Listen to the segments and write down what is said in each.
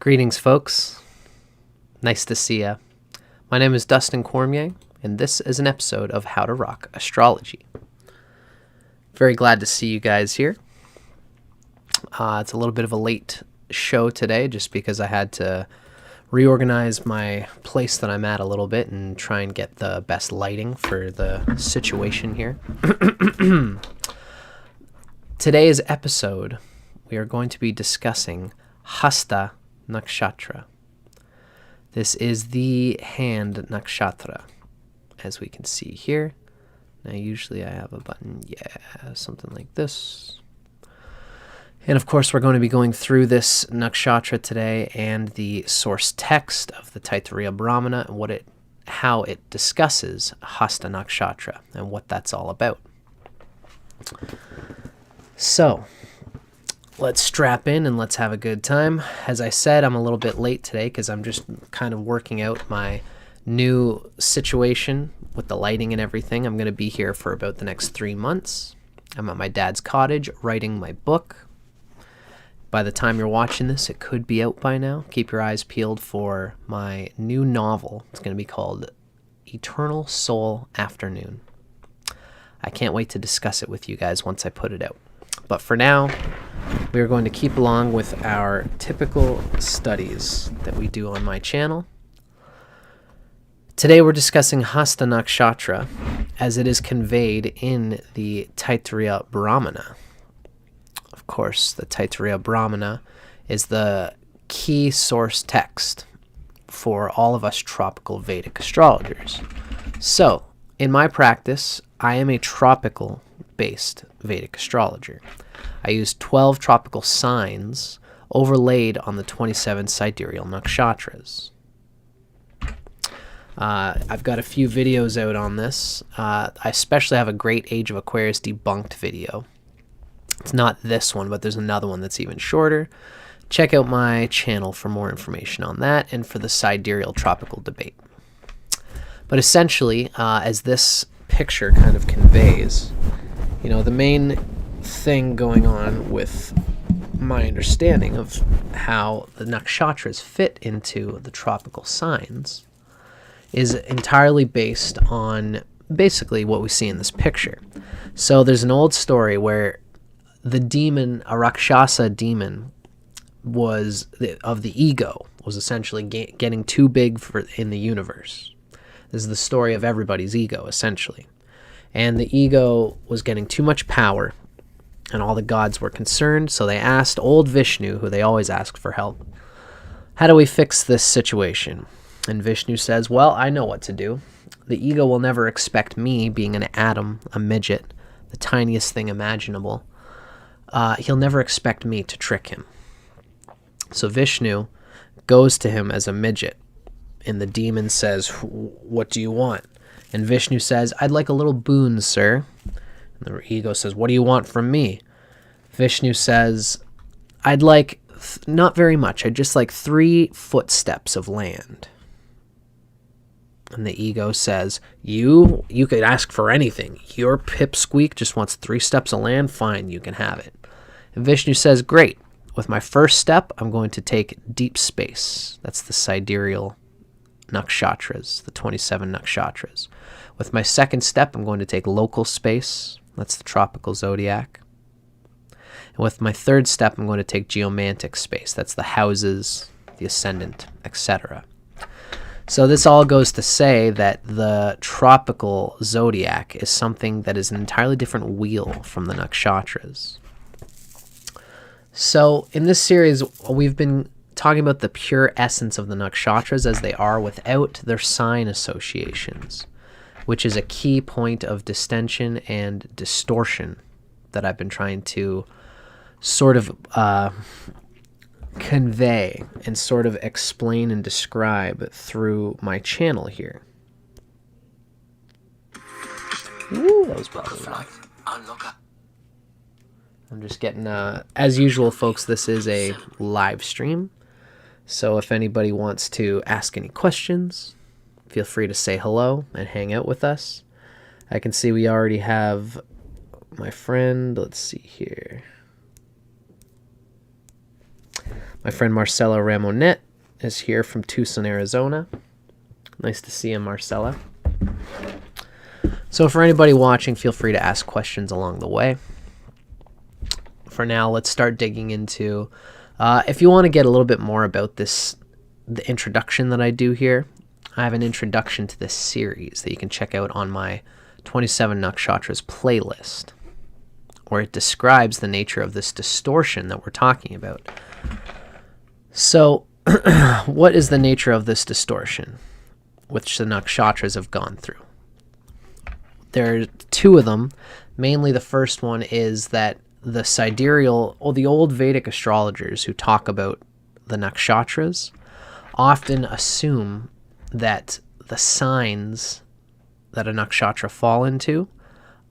Greetings, folks. Nice to see ya. My name is Dustin Cormier, and this is an episode of How to Rock Astrology. Very glad to see you guys here. It's a little bit of a late show today just because I had to reorganize my place that I'm at a little bit and try and get the best lighting for the situation here. Today's episode, we are going to be discussing Hasta Nakshatra. This is the hand nakshatra, as we can see here. Now, usually I have a button, something like this. And of course, we're going to be going through this nakshatra today and the source text of the Taittiriya Brahmana and how it discusses Hasta Nakshatra and what that's all about. So, let's strap in and let's have a good time. As I said, I'm a little bit late today because I'm just kind of working out my new situation with the lighting and everything. I'm going to be here for about the next 3 months. I'm at my dad's cottage writing my book. By the time you're watching this, it could be out by now. Keep your eyes peeled for my new novel. It's going to be called Eternal Soul Afternoon. I can't wait to discuss it with you guys once I put it out. But for now, we are going to keep along with our typical studies that we do on my channel. Today we're discussing Hasta Nakshatra as it is conveyed in the Taittiriya Brahmana. Of course, the Taittiriya Brahmana is the key source text for all of us tropical Vedic astrologers. So, in my practice, I am a tropical-based Vedic astrologer. I use 12 tropical signs overlaid on the 27 sidereal nakshatras. I've got a few videos out on this. I especially have a great Age of Aquarius debunked video. It's not this one, but there's another one that's even shorter. Check out my channel for more information on that and for the sidereal tropical debate. But essentially, as this picture kind of conveys, the main thing going on with my understanding of how the nakshatras fit into the tropical signs is entirely based on basically what we see in this picture. So there's an old story where the demon, a Rakshasa demon, of the ego, was essentially getting too big in the universe. This is the story of everybody's ego, essentially. And the ego was getting too much power, and all the gods were concerned, so they asked old Vishnu, who they always ask for help, how do we fix this situation? And Vishnu says, well, I know what to do. The ego will never expect me, being an atom, a midget, the tiniest thing imaginable. He'll never expect me to trick him. So Vishnu goes to him as a midget, and the demon says, what do you want? And Vishnu says, I'd like a little boon, sir. And the ego says, what do you want from me? Vishnu says, I'd like, not very much, I'd just like 3 footsteps of land. And the ego says, you could ask for anything. Your pipsqueak just wants 3 steps of land, fine, you can have it. And Vishnu says, great. With my first step, I'm going to take deep space. That's the sidereal nakshatras, the 27 nakshatras. With my second step, I'm going to take local space. That's the tropical zodiac. And with my third step, I'm going to take geomantic space. That's the houses, the ascendant, etc. So this all goes to say that the tropical zodiac is something that is an entirely different wheel from the nakshatras. So in this series, we've been talking about the pure essence of the nakshatras as they are without their sign associations, which is a key point of distension and distortion that I've been trying to sort of convey and sort of explain and describe through my channel here. Ooh, that was probably enough. I'm just getting, as usual, folks, this is a live stream. So if anybody wants to ask any questions, feel free to say hello and hang out with us. I can see we already have my friend, let's see here. My friend Marcella Ramonet is here from Tucson, Arizona. Nice to see you, Marcella. So for anybody watching, feel free to ask questions along the way. For now, let's start digging into, if you want to get a little bit more about this, the introduction that I do here, I have an introduction to this series that you can check out on my 27 Nakshatras playlist, where it describes the nature of this distortion that we're talking about. So, what is the nature of this distortion, which the Nakshatras have gone through? There are two of them. Mainly the first one is that the sidereal, or the old Vedic astrologers who talk about the Nakshatras often assume that the signs that a Nakshatra fall into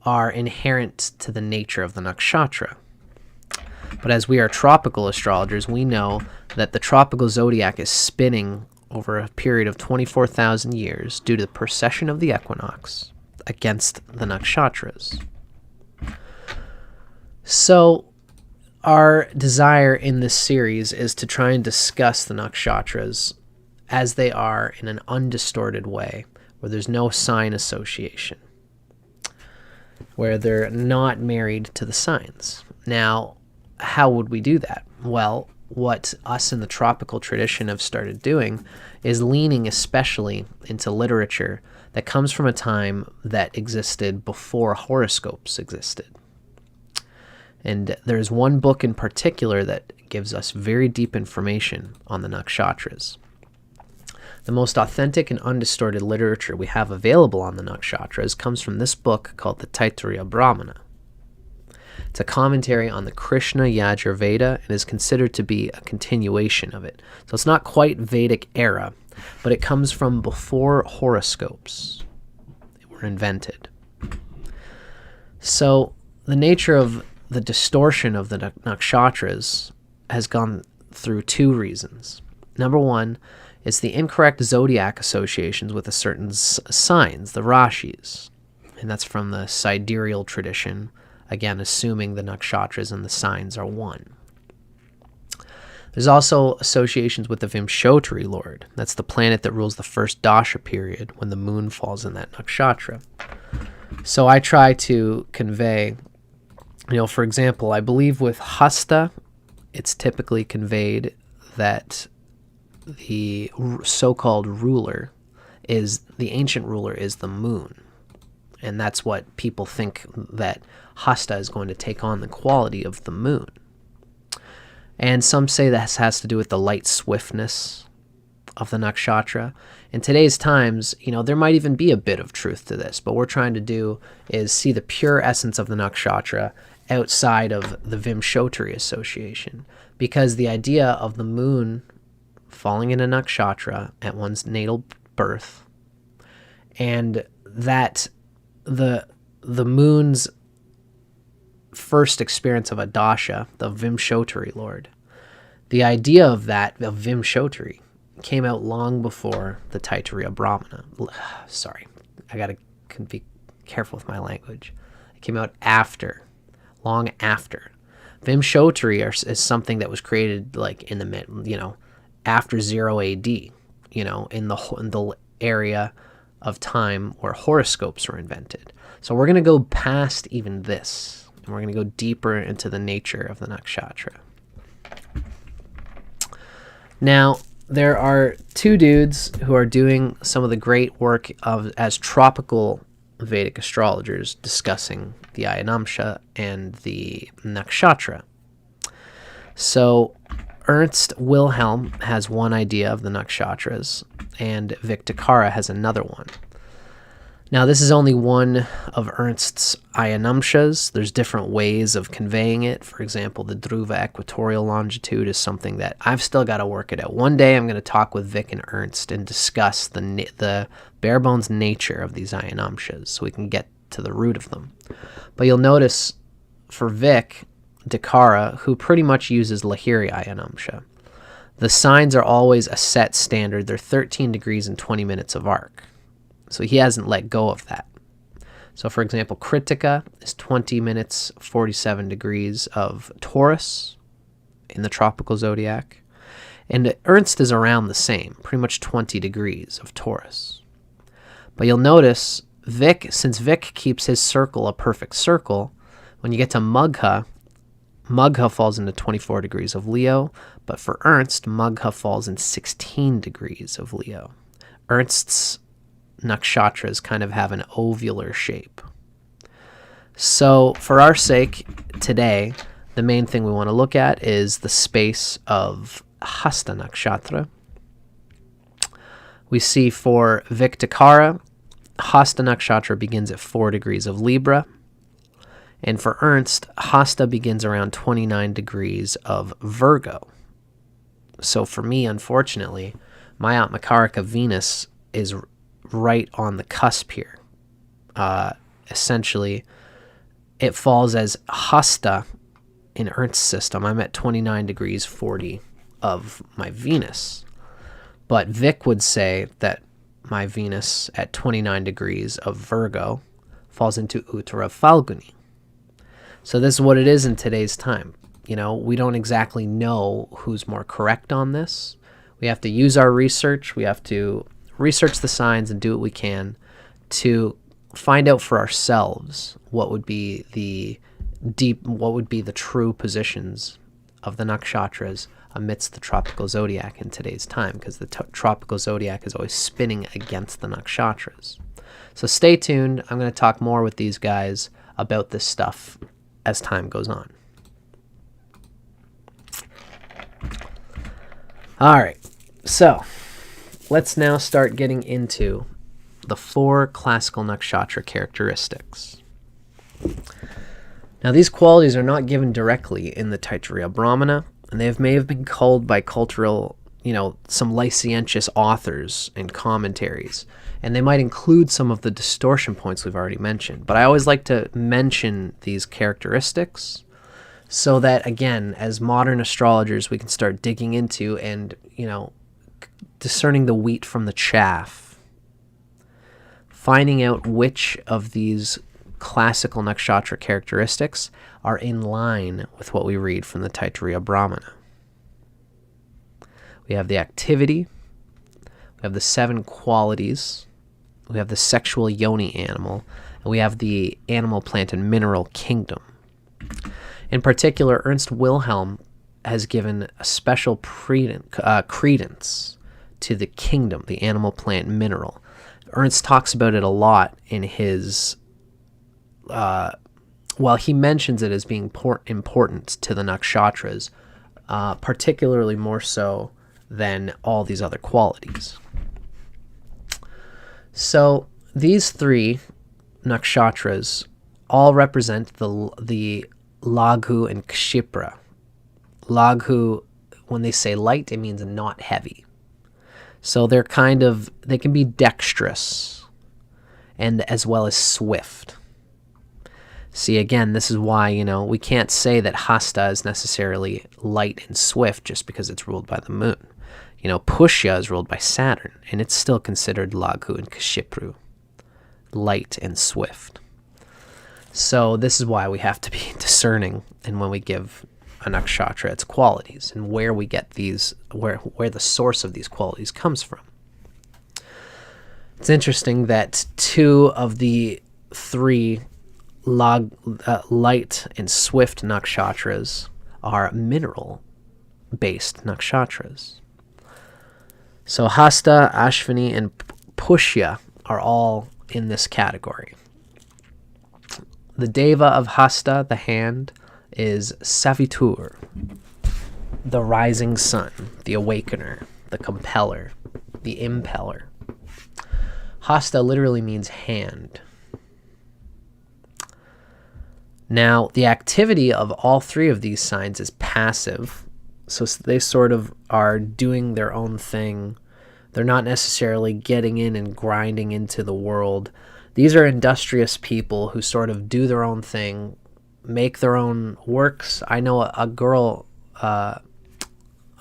are inherent to the nature of the Nakshatra. But as we are tropical astrologers, we know that the tropical zodiac is spinning over a period of 24,000 years due to the precession of the equinox against the Nakshatras. So our desire in this series is to try and discuss the Nakshatras as they are in an undistorted way, where there's no sign association, where they're not married to the signs. Now, how would we do that? Well, what us in the tropical tradition have started doing is leaning especially into literature that comes from a time that existed before horoscopes existed. And there's one book in particular that gives us very deep information on the Nakshatras. The most authentic and undistorted literature we have available on the Nakshatras comes from this book called the Taittiriya Brahmana. It's a commentary on the Krishna Yajurveda and is considered to be a continuation of it. So it's not quite Vedic era, but it comes from before horoscopes were invented. So the nature of the distortion of the Nakshatras has gone through two reasons. Number one is the incorrect zodiac associations with a certain signs, the Rashis. And that's from the sidereal tradition, again, assuming the Nakshatras and the signs are one. There's also associations with the Vimshotri Lord. That's the planet that rules the first dasha period when the moon falls in that Nakshatra. So I try to convey, for example, I believe with Hasta, it's typically conveyed that the so-called ruler is, the ancient ruler is the moon. And that's what people think, that Hasta is going to take on the quality of the moon. And some say this has to do with the light swiftness of the nakshatra. In today's times, there might even be a bit of truth to this, but what we're trying to do is see the pure essence of the nakshatra outside of the Vimshotri association. Because the idea of the moon falling in a nakshatra at one's natal birth, and that the moon's first experience of a dasha, the Vimshotri Lord, the idea of that, of Vimshotri, came out long before the Taittiriya Brahmana. Sorry, I gotta be careful with my language. It came out after, long after. Vimshotri is something that was created like in the after 0 AD, in the area of time where horoscopes were invented. So we're going to go past even this, and we're going to go deeper into the nature of the nakshatra. Now, there are two dudes who are doing some of the great work as tropical Vedic astrologers discussing the Ayanamsha and the nakshatra. So Ernst Wilhelm has one idea of the nakshatras, and Vic Dicara has another one. Now, this is only one of Ernst's Ayanamshas. There's different ways of conveying it. For example, the Dhruva equatorial longitude is something that I've still got to work it out. One day I'm going to talk with Vic and Ernst and discuss the bare bones nature of these Ayanamshas so we can get to the root of them. But you'll notice for Vic Dicara, who pretty much uses Lahiri Ayanamsha, the signs are always a set standard. They're 13 degrees and 20 minutes of arc. So he hasn't let go of that. So for example, Kritika is 20 minutes, 47 degrees of Taurus in the tropical zodiac. And Ernst is around the same, pretty much 20 degrees of Taurus. But you'll notice Vic, since Vic keeps his circle a perfect circle, when you get to Magha, Magha falls into 24 degrees of Leo, but for Ernst, Magha falls in 16 degrees of Leo. Ernst's nakshatras kind of have an ovular shape. So for our sake today, the main thing we want to look at is the space of Hasta Nakshatra. We see for Vic Dicara, Hasta Nakshatra begins at 4 degrees of Libra. And for Ernst, Hasta begins around 29 degrees of Virgo. So for me, unfortunately, my Atmakarika Venus is right on the cusp here. Essentially, it falls as Hasta in Ernst's system. I'm at 29 degrees 40 of my Venus. But Vic would say that my Venus at 29 degrees of Virgo falls into Uttara Falguni. So this is what it is in today's time. You know, we don't exactly know who's more correct on this. We have to use our research. We have to research the signs and do what we can to find out for ourselves what would be the true positions of the nakshatras amidst the tropical zodiac in today's time, because the tropical zodiac is always spinning against the nakshatras. So stay tuned. I'm going to talk more with these guys about this stuff as time goes on. All right, so let's now start getting into the 4 classical nakshatra characteristics. Now, these qualities are not given directly in the Taittiriya Brahmana, and they may have been culled by cultural, some licentious authors and commentaries, and they might include some of the distortion points we've already mentioned. But I always like to mention these characteristics so that, again, as modern astrologers, we can start digging into and, discerning the wheat from the chaff, finding out which of these classical nakshatra characteristics are in line with what we read from the Taittiriya Brahmana. We have the activity, we have the 7 qualities, we have the sexual yoni animal, and we have the animal, plant, and mineral kingdom. In particular, Ernst Wilhelm has given a special credence to the kingdom, the animal, plant, mineral. Ernst talks about it a lot in his he mentions it as being important to the nakshatras, particularly more so than all these other qualities. So these 3 nakshatras all represent the Laghu and Kshipra. Laghu, when they say light, it means not heavy. So they can be dexterous and as well as swift. See, again, this is why, we can't say that Hasta is necessarily light and swift just because it's ruled by the moon. Pushya is ruled by Saturn, and it's still considered Laghu and Kshipru, light and swift. So this is why we have to be discerning and when we give a nakshatra its qualities and where we get these, where the source of these qualities comes from. It's interesting that 2 of the 3 light and swift nakshatras are mineral-based nakshatras. So Hasta, Ashvini, and Pushya are all in this category. The deva of Hasta, the hand, is Savitri, the rising sun, the awakener, the compeller, the impeller. Hasta literally means hand. Now, the activity of all 3 of these signs is passive, so they sort of are doing their own thing. They're not necessarily getting in and grinding into the world. These are industrious people who sort of do their own thing, make their own works. I know a girl, I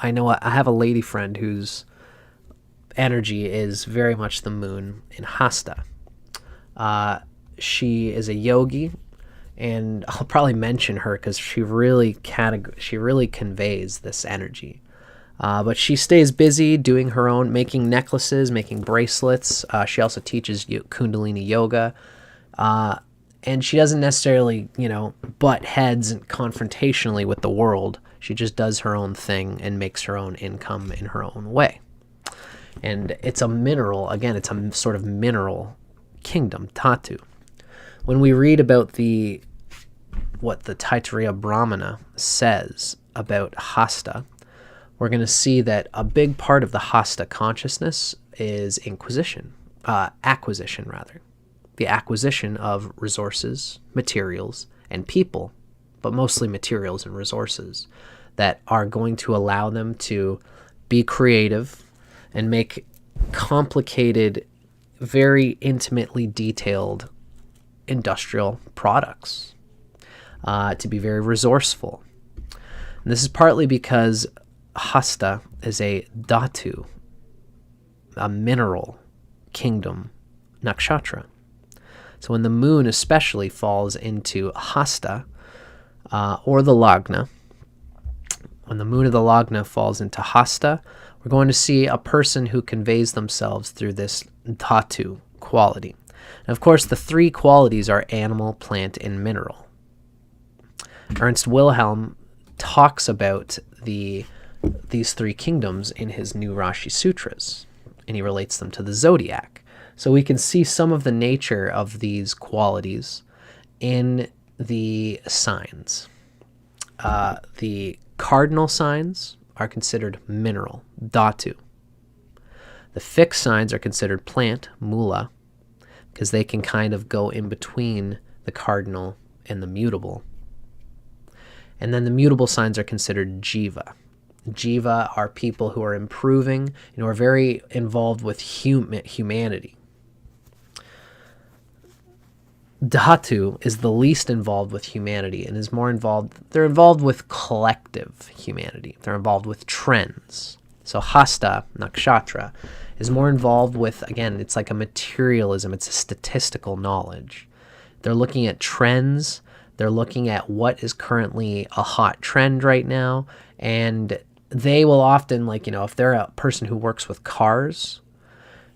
have a lady friend whose energy is very much the moon in Hasta. She is a yogi, and I'll probably mention her because she really conveys this energy. But she stays busy doing her own, making necklaces, making bracelets. She also teaches Kundalini yoga. And she doesn't necessarily, butt heads and confrontationally with the world. She just does her own thing and makes her own income in her own way. And it's a mineral, again, it's a sort of mineral kingdom, Dhatu. When we read about what the Taittiriya Brahmana says about Hasta, we're going to see that a big part of the Hasta consciousness is acquisition, the acquisition of resources, materials, and people, but mostly materials and resources that are going to allow them to be creative and make complicated, very intimately detailed industrial products, to be very resourceful. And this is partly because Hasta is a dhatu, a mineral kingdom nakshatra. So when the moon especially falls into Hasta, or the Lagna, when the moon of the Lagna falls into Hasta, we're going to see a person who conveys themselves through this dhatu quality. And of course, the three qualities are animal, plant, and mineral. Ernst Wilhelm talks about these three kingdoms in his New Rashi Sutras, and he relates them to the Zodiac. So we can see some of the nature of these qualities in the signs. The cardinal signs are considered mineral, dhatu. The fixed signs are considered plant, mula, because they can kind of go in between the cardinal and the mutable. And then the mutable signs are considered jiva. Jiva are people who are improving and are very involved with humanity. Dhatu is the least involved with humanity and is more involved, they're involved with collective humanity. They're involved with trends. So Hasta Nakshatra is more involved with, again, it's like a materialism, it's a statistical knowledge. They're looking at trends, they're looking at what is currently a hot trend right now, and they will often, if they're a person who works with cars,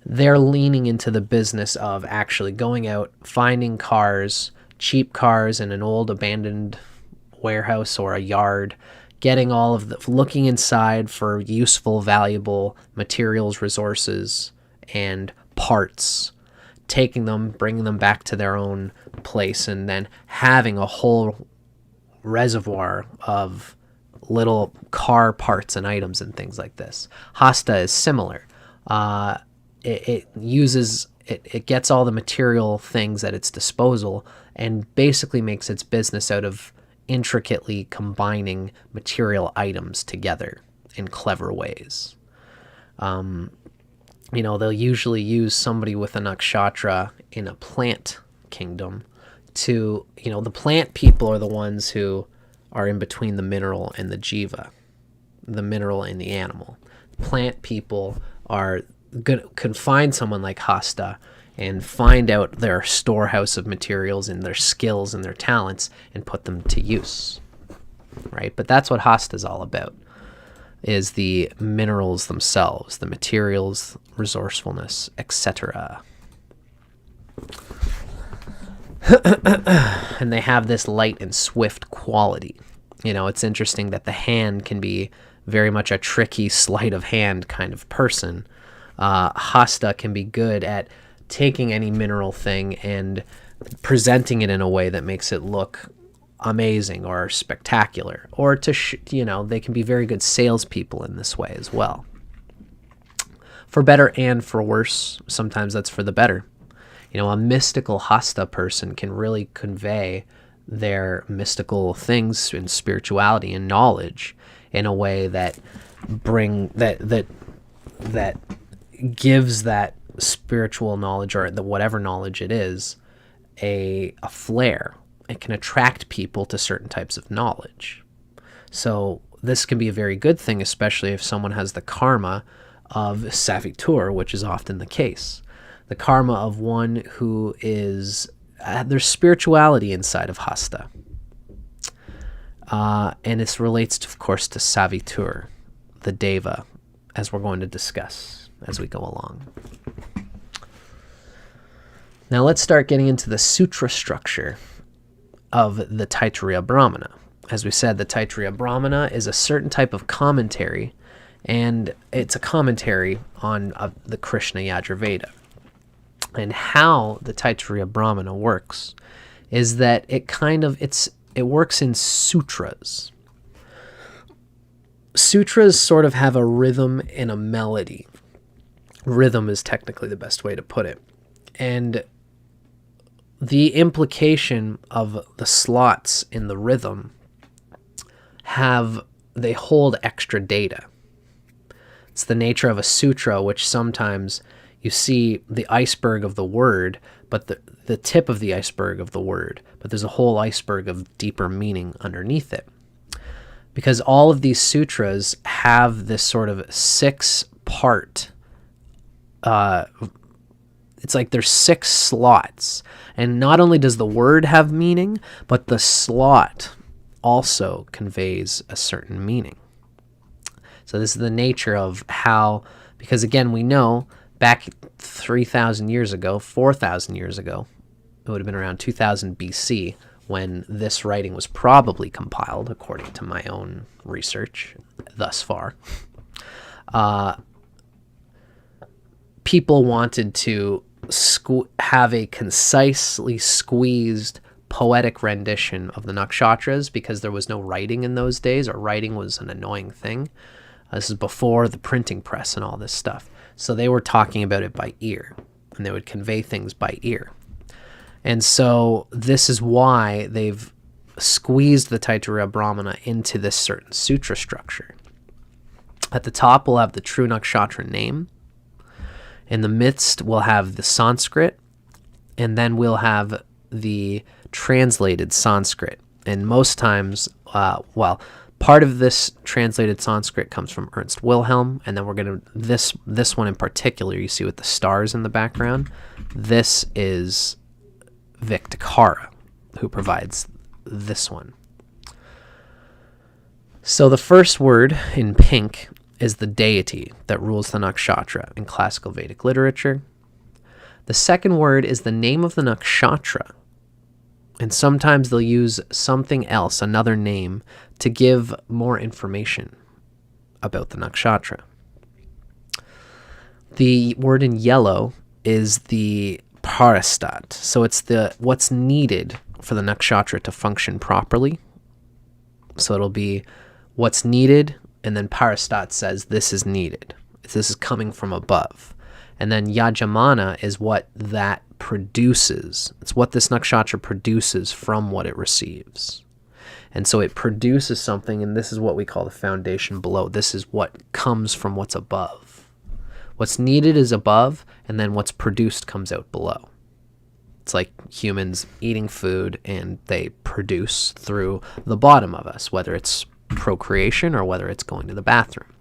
they're leaning into the business of actually going out, finding cars, cheap cars in an old abandoned warehouse or a yard, getting all of looking inside for useful, valuable materials, resources, and parts, taking them, bringing them back to their own place, and then having a whole reservoir of little car parts and items and things like this. Hasta is similar. It gets all the material things at its disposal and basically makes its business out of intricately combining material items together in clever ways. They'll usually use somebody with a nakshatra in a plant kingdom to, the plant people are the ones who are in between the mineral and the jiva, the mineral and the animal. Plant people can find someone like Hasta and find out their storehouse of materials and their skills and their talents and put them to use, right? But that's what Hasta is all about, is the minerals themselves, the materials, resourcefulness, etc. And they have this light and swift quality. It's interesting that the hand can be very much a tricky sleight of hand kind of person. Hasta can be good at taking any mineral thing and presenting it in a way that makes it look amazing or spectacular, or they can be very good salespeople in this way as well. For better and for worse, sometimes that's for the better. A mystical Hasta person can really convey their mystical things and spirituality and knowledge in a way that gives that spiritual knowledge, or whatever knowledge it is, a flair. It can attract people to certain types of knowledge. So this can be a very good thing, especially if someone has the karma of Savitri, which is often the case. The karma of one who is, there's spirituality inside of Hasta. And this relates, of course, to Savitri, the deva, as we're going to discuss as we go along. Now let's start getting into the sutra structure of the Taittiriya Brahmana. As we said, the Taittiriya Brahmana is a certain type of commentary, and it's a commentary on the Krishna Yajurveda. And how the Taittiriya Brahmana works is that it works in sutras. Sutras sort of have a rhythm and a melody. Rhythm is technically the best way to put it. And the implication of the slots in the rhythm they hold extra data. It's the nature of a sutra, which sometimes you see the iceberg of the word, but the tip of the iceberg of the word, but there's a whole iceberg of deeper meaning underneath it. Because all of these sutras have this sort of 6-part, it's like there's 6 slots. And not only does the word have meaning, but the slot also conveys a certain meaning. So this is the nature of how, because again, we know back 3,000 years ago, 4,000 years ago, it would have been around 2000 BC when this writing was probably compiled, according to my own research thus far. People wanted to have a concisely squeezed poetic rendition of the nakshatras because there was no writing in those days, or writing was an annoying thing. This is before the printing press and all this stuff. So they were talking about it by ear, and they would convey things by ear. And so this is why they've squeezed the Taittiriya Brahmana into this certain sutra structure. At the top, we'll have the true nakshatra name. In the midst, we'll have the Sanskrit, and then we'll have the translated Sanskrit. And most times, part of this translated Sanskrit comes from Ernst Wilhelm, and then we're going to, this one in particular, you see with the stars in the background, this is Vic Dicara, who provides this one. So the first word in pink is the deity that rules the nakshatra in classical Vedic literature. The second word is the name of the nakshatra, and sometimes they'll use something else, another name, to give more information about the nakshatra. The word in yellow is the parastat, so it's what's needed for the nakshatra to function properly. So it'll be what's needed, and then parastat says this is needed. This is coming from above. And then yajamana is what that produces. It's what this nakshatra produces from what it receives. And so it produces something, and this is what we call the foundation below. This is what comes from what's above. What's needed is above, and then what's produced comes out below. It's like humans eating food, and they produce through the bottom of us, whether it's procreation or whether it's going to the bathroom.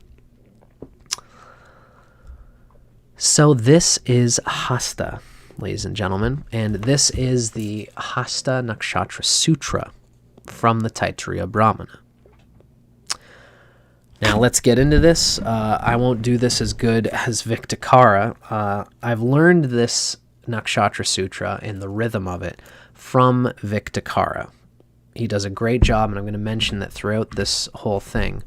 So this is Hasta, ladies and gentlemen, and this is the Hasta Nakshatra Sutra from the Taittiriya Brahmana. Now let's get into this. I won't do this as good as Vic Dicara. I've learned this Nakshatra Sutra and the rhythm of it from Vic Dicara. He does a great job, and I'm going to mention that throughout this whole thing.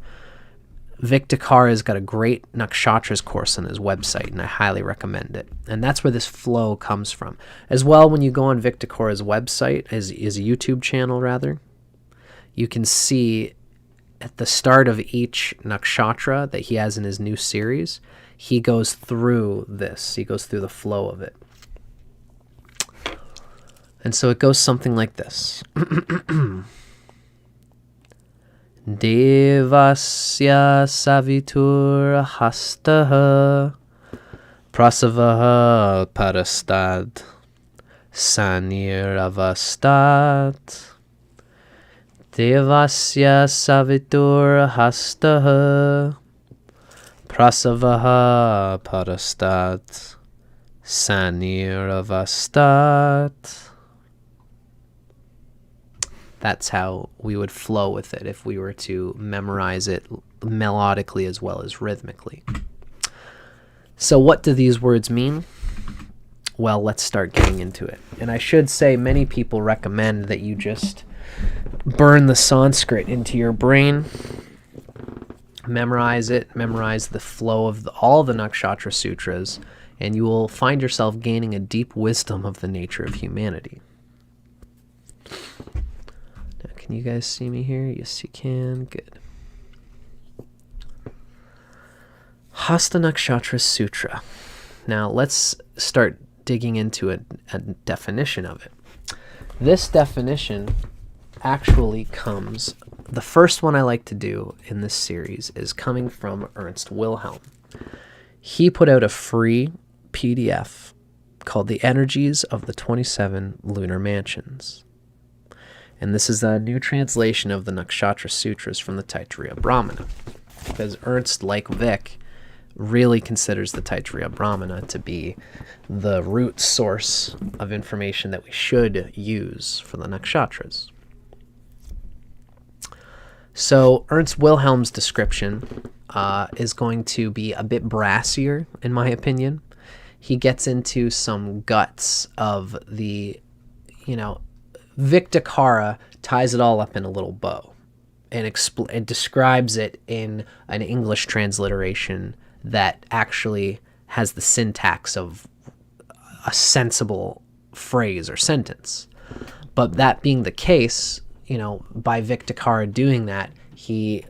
Vic Dicara has got a great nakshatras course on his website, and I highly recommend it. And that's where this flow comes from. As well, when you go on Vic Dicara's website, his YouTube channel rather, you can see at the start of each nakshatra that he has in his new series, he goes through this. He goes through the flow of it. And so it goes something like this. Devasya Savitri Hasta Prasavaha Parastad Saniravastat Devasya Savitri Hasta Prasavaha Parastad Saniravastat. That's how we would flow with it if we were to memorize it melodically as well as rhythmically. So what do these words mean? Well, let's start getting into it. And I should say many people recommend that you just burn the Sanskrit into your brain, memorize it, memorize the flow of all the Nakshatra Sutras, and you will find yourself gaining a deep wisdom of the nature of humanity. Now, can you guys see me here? Yes, you can. Good. Hasta Nakshatra Sutra. Now, let's start digging into a definition of it. This definition actually comes, the first one I like to do in this series is coming from Ernst Wilhelm. He put out a free PDF called The Energies of the 27 Lunar Mansions. And this is a new translation of the Nakshatra Sutras from the Taittiriya Brahmana. Because Ernst, like Vic, really considers the Taittiriya Brahmana to be the root source of information that we should use for the nakshatras. So Ernst Wilhelm's description is going to be a bit brassier, in my opinion. He gets into some guts of the, Vic Dicara ties it all up in a little bow and describes it in an English transliteration that actually has the syntax of a sensible phrase or sentence. But that being the case, by Vic Dicara doing that, he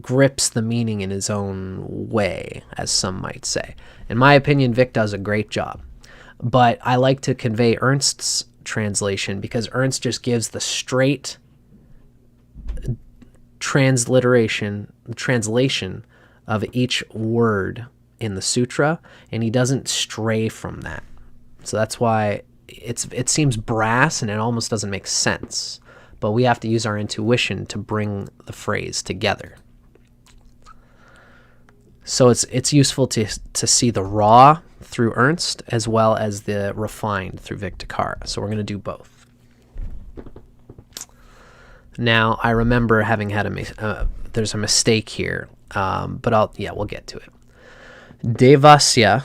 grips the meaning in his own way, as some might say. In my opinion, Vic does a great job. But I like to convey Ernst's translation because Ernst just gives the straight translation of each word in the sutra, and he doesn't stray from that. So that's why it seems brass and it almost doesn't make sense. But we have to use our intuition to bring the phrase together. So it's useful to see the raw through Ernst as well as the refined through Vic Dicara. So we're going to do both. Now, I remember having had there's a mistake here, but we'll get to it. Devasya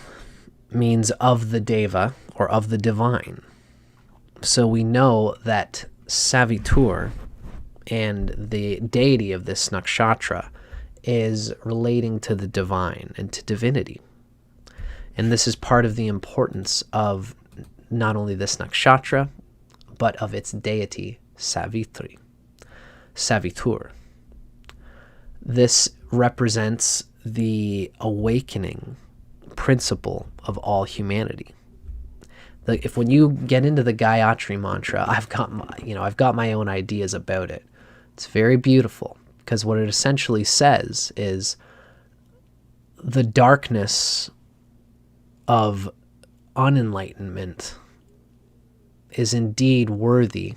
means of the deva or of the divine. So we know that Savitri and the deity of this nakshatra is relating to the divine and to divinity. And this is part of the importance of not only this nakshatra, but of its deity, Savitri. Savitri. This represents the awakening principle of all humanity. When you get into the Gayatri Mantra, I've got my own ideas about it. It's very beautiful because what it essentially says is the darkness of unenlightenment is indeed worthy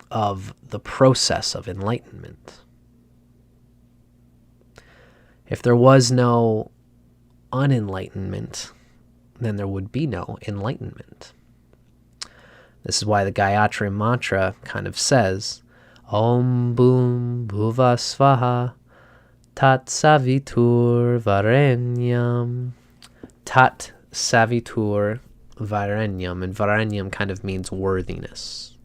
of the process of enlightenment. If there was no unenlightenment, then there would be no enlightenment. This is why the Gayatri Mantra kind of says, Om Boom Bhuva Svaha Tat Savitur Varenyam. Tat Savitur Varenyam. And Varenyam kind of means worthiness.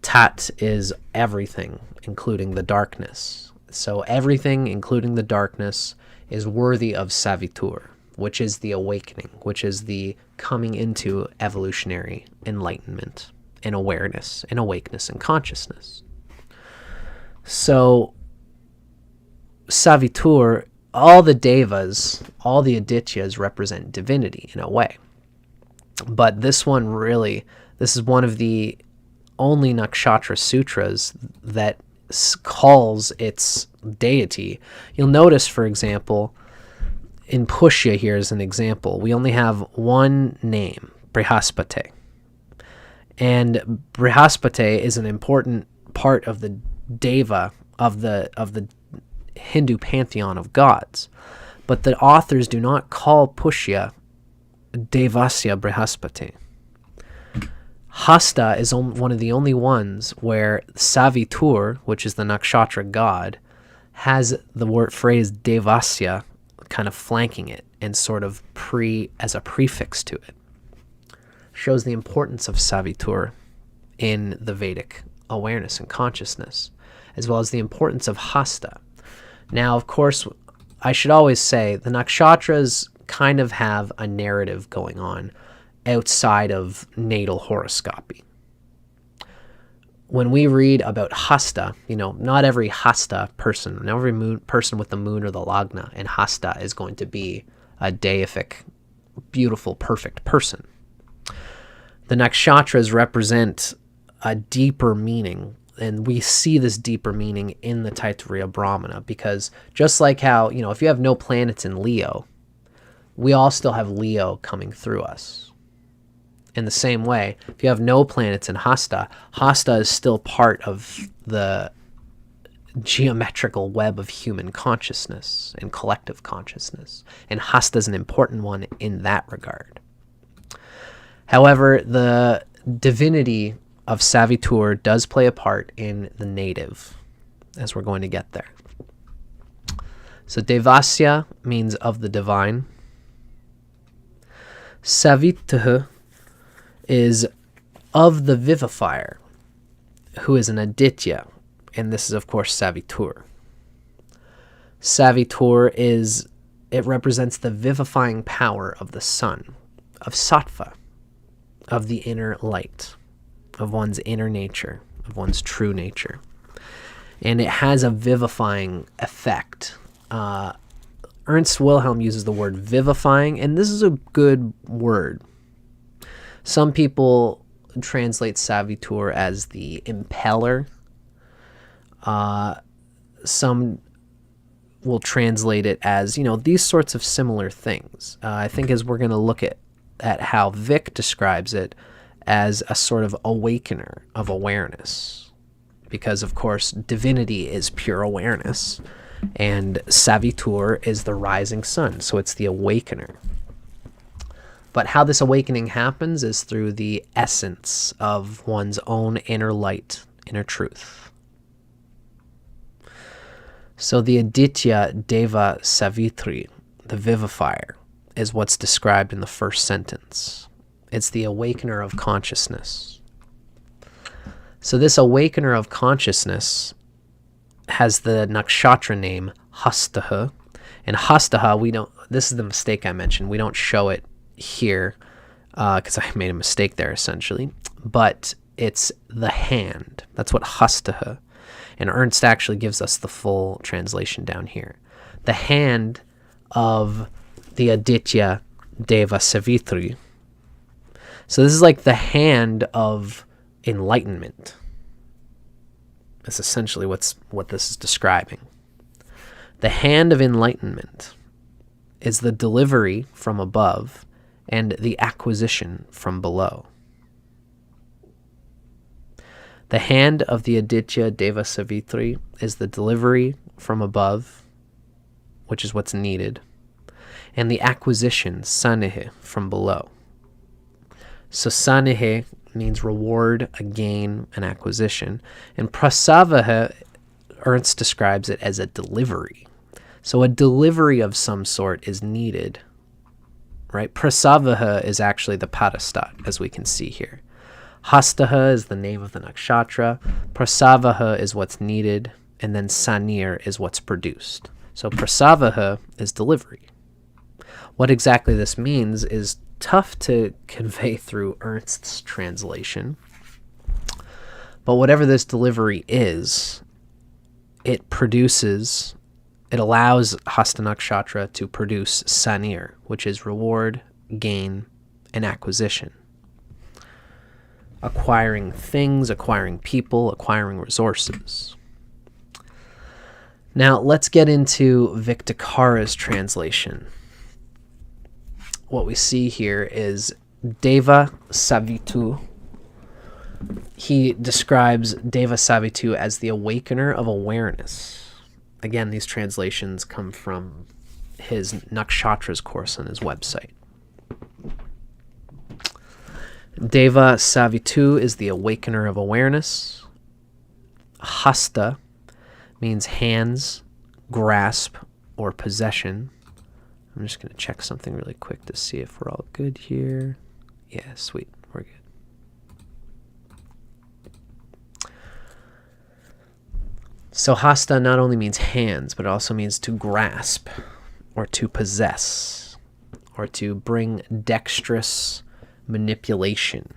Tat is everything, including the darkness. So everything, including the darkness, is worthy of Savitri, which is the awakening, which is the coming into evolutionary enlightenment and awareness and awakeness and consciousness. So Savitri, all the devas, all the adityas represent divinity in a way. But this is one of the only Nakshatra Sutras that calls its deity. You'll notice, for example, in Pushya here as an example, we only have one name, Brihaspati. And Brihaspati is an important part of the deva, of the Hindu pantheon of gods. But the authors do not call Pushya Devasya Brihaspati. Hasta is one of the only ones where Savitri, which is the nakshatra god, has the word phrase devasya kind of flanking it and sort of as a prefix to it. Shows the importance of Savitri in the Vedic awareness and consciousness, as well as the importance of Hasta. Now, of course, I should always say the nakshatras kind of have a narrative going on outside of natal horoscopy. When we read about Hasta, not every Hasta person, not every person with the moon or the lagna in Hasta is going to be a deific, beautiful, perfect person. The nakshatras represent a deeper meaning, and we see this deeper meaning in the Taittiriya Brahmana, because just like how, if you have no planets in Leo, we all still have Leo coming through us. In the same way, if you have no planets in Hasta, Hasta is still part of the geometrical web of human consciousness and collective consciousness, and Hasta is an important one in that regard. However, the divinity of Savitri does play a part in the native, as we're going to get there. So devasya means of the divine. Savitri is of the vivifier, who is an aditya, and this is, of course, Savitri. Savitri it represents the vivifying power of the sun, of sattva, of the inner light, of one's inner nature, of one's true nature. And it has a vivifying effect. Ernst Wilhelm uses the word vivifying, and this is a good word. Some people translate Savitri as the impeller. Some will translate it as, these sorts of similar things. I think as we're going to look at how Vic describes it as a sort of awakener of awareness. Because, of course, divinity is pure awareness, and Savitri is the rising sun, so it's the awakener. But how this awakening happens is through the essence of one's own inner light, inner truth. So the aditya deva Savitri, the vivifier, is what's described in the first sentence. It's the awakener of consciousness. So this awakener of consciousness has the nakshatra name Hasta, and Hasta, this is the mistake I mentioned, we don't show it here because I made a mistake there essentially, but it's the hand. That's what Hasta, and Ernst actually gives us the full translation down here. The hand of the aditya deva Savitri. So this is like the hand of enlightenment. That's essentially what this is describing. The hand of enlightenment is the delivery from above and the acquisition from below. The hand of the aditya deva Savitri is the delivery from above, which is what's needed, and the acquisition, sanihe, from below. So sanihe means reward, a gain, an acquisition, and prasavaha, Ernst describes it as a delivery. So a delivery of some sort is needed, right? Prasavaha is actually the padastat, as we can see here. Hastaha is the name of the nakshatra, prasavaha is what's needed, and then sanir is what's produced. So prasavaha is delivery. What exactly this means is tough to convey through Ernst's translation, but whatever this delivery is, it allows Hasta Nakshatra to produce sanir, which is reward, gain, and acquisition. Acquiring things, acquiring people, acquiring resources. Now, let's get into Vic Dicara's translation. What we see here is Deva Savitri. He describes Deva Savitri as the awakener of awareness. Again, these translations come from his Nakshatras course on his website. Deva Savitri is the awakener of awareness. Hasta means hands, grasp, or possession. I'm just going to check something really quick to see if we're all good here. Yeah, sweet. We're good. So hasta not only means hands, but it also means to grasp or to possess or to bring dexterous manipulation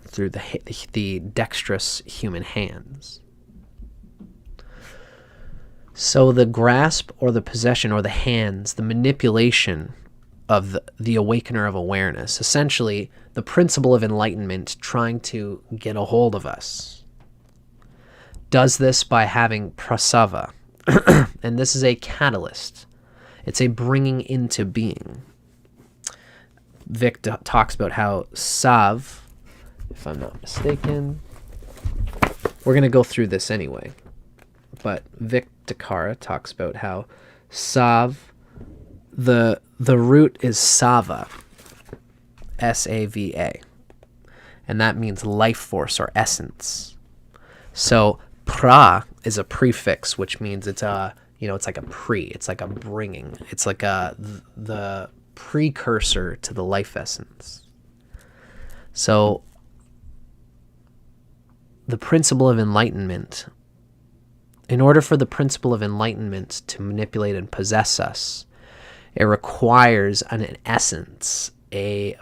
through the dexterous human hands. So the grasp or the possession or the hands, the manipulation of the awakener of awareness, essentially the principle of enlightenment trying to get a hold of us, does this by having prasava. And this is a catalyst. It's a bringing into being. Vic talks about how Sav, if I'm not mistaken, we're going to go through this anyway, but Vic Dicara talks about how Sav, the root is Sava, S-A-V-A, and that means life force or essence. So pra is a prefix, which means it's a, it's like a it's like a bringing, it's like the precursor to the life essence. So the principle of enlightenment, in order for the principle of enlightenment to manipulate and possess us, it requires an essence, a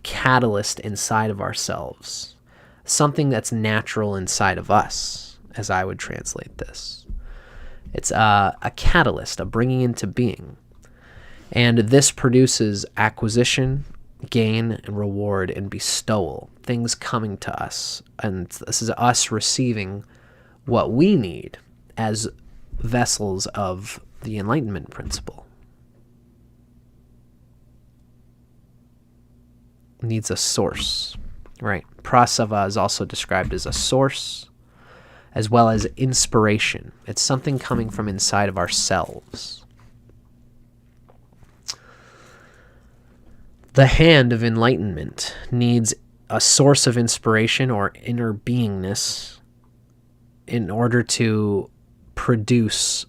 catalyst inside of ourselves, something that's natural inside of us, as I would translate this. It's a catalyst, a bringing into being. And this produces acquisition, gain, and reward and bestowal, things coming to us. And this is us receiving what we need as vessels of the enlightenment principle. Needs a source, right? Prasava is also described as a source, as well as inspiration. It's something coming from inside of ourselves. The hand of enlightenment needs a source of inspiration or inner beingness in order to produce,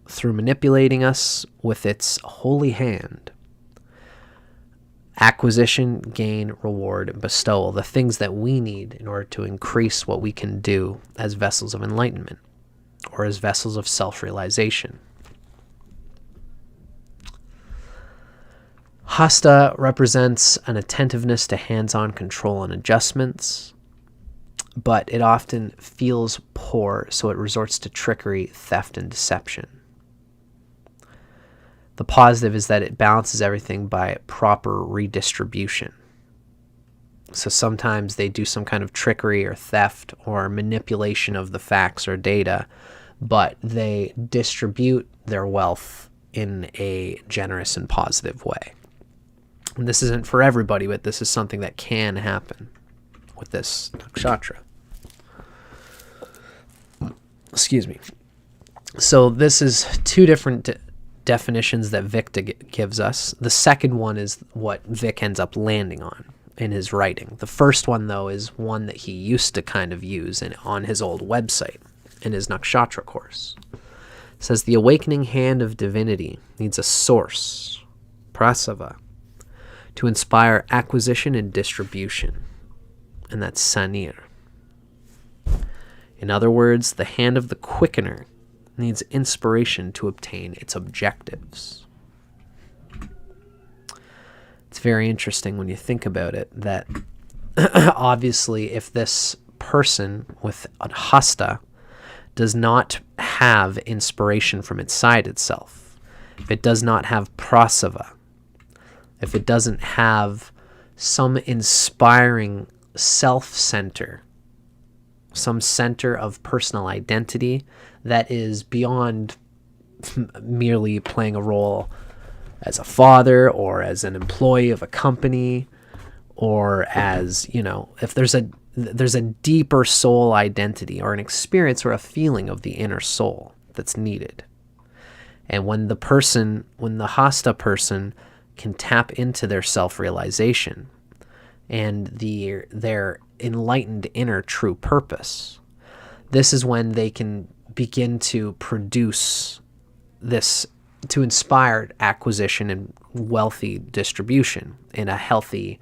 through manipulating us with its holy hand, acquisition, gain, reward, and bestowal, the things that we need in order to increase what we can do as vessels of enlightenment or as vessels of self-realization. Hasta represents an attentiveness to hands-on control and adjustments, but it often feels poor, so it resorts to trickery, theft, and deception. The positive is that it balances everything by proper redistribution. So sometimes they do some kind of trickery or theft or manipulation of the facts or data, but they distribute their wealth in a generous and positive way. And this isn't for everybody, but this is something that can happen with this nakshatra. Excuse me. So this is two different definitions that Vic gives us. The second one is what Vic ends up landing on in his writing. The first one, though, is one that he used to kind of use on his old website in his nakshatra course. It says, the awakening hand of divinity needs a source, prasava, to inspire acquisition and distribution, and that's sanir. In other words, the hand of the quickener needs inspiration to obtain its objectives. It's very interesting when you think about it that obviously if this person with a hasta does not have inspiration from inside itself, if it does not have prasava, if it doesn't have some inspiring self-center, some center of personal identity that is beyond merely playing a role as a father or as an employee of a company, or as, if there's a deeper soul identity or an experience or a feeling of the inner soul that's needed. And when the hasta person can tap into their self-realization, and their enlightened inner true purpose. This is when they can begin to produce this, to inspire acquisition and wealthy distribution in a healthy,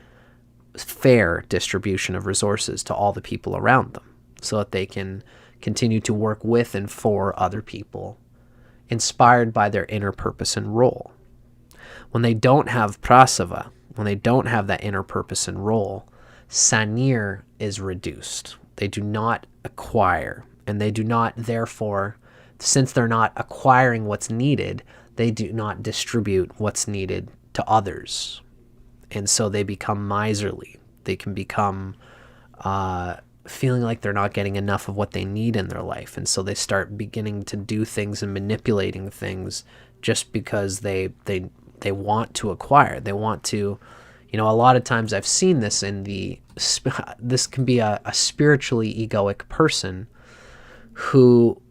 fair distribution of resources to all the people around them, so that they can continue to work with and for other people, inspired by their inner purpose and role. When they don't have prasava, when they don't have that inner purpose and role, sanir is reduced. They do not acquire, and they do not, therefore, since they're not acquiring what's needed, they do not distribute what's needed to others. And so they become miserly. They can become feeling like they're not getting enough of what they need in their life. And so they start beginning to do things and manipulating things just because they want to acquire. They want to, a lot of times I've seen this this can be a spiritually egoic person who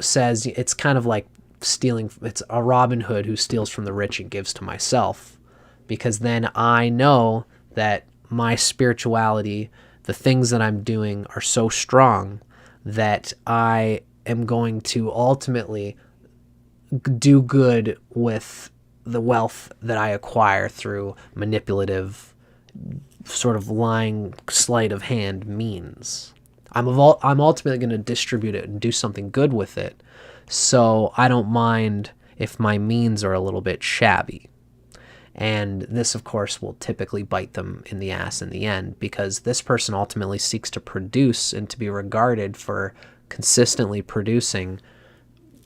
says it's kind of like stealing. It's a Robin Hood who steals from the rich and gives to myself, because then I know that my spirituality, the things that I'm doing, are so strong that I am going to ultimately do good with the wealth that I acquire through manipulative, sort of lying, sleight of hand means. I'm ultimately going to distribute it and do something good with it, so I don't mind if my means are a little bit shabby. And this, of course, will typically bite them in the ass in the end, because this person ultimately seeks to produce and to be regarded for consistently producing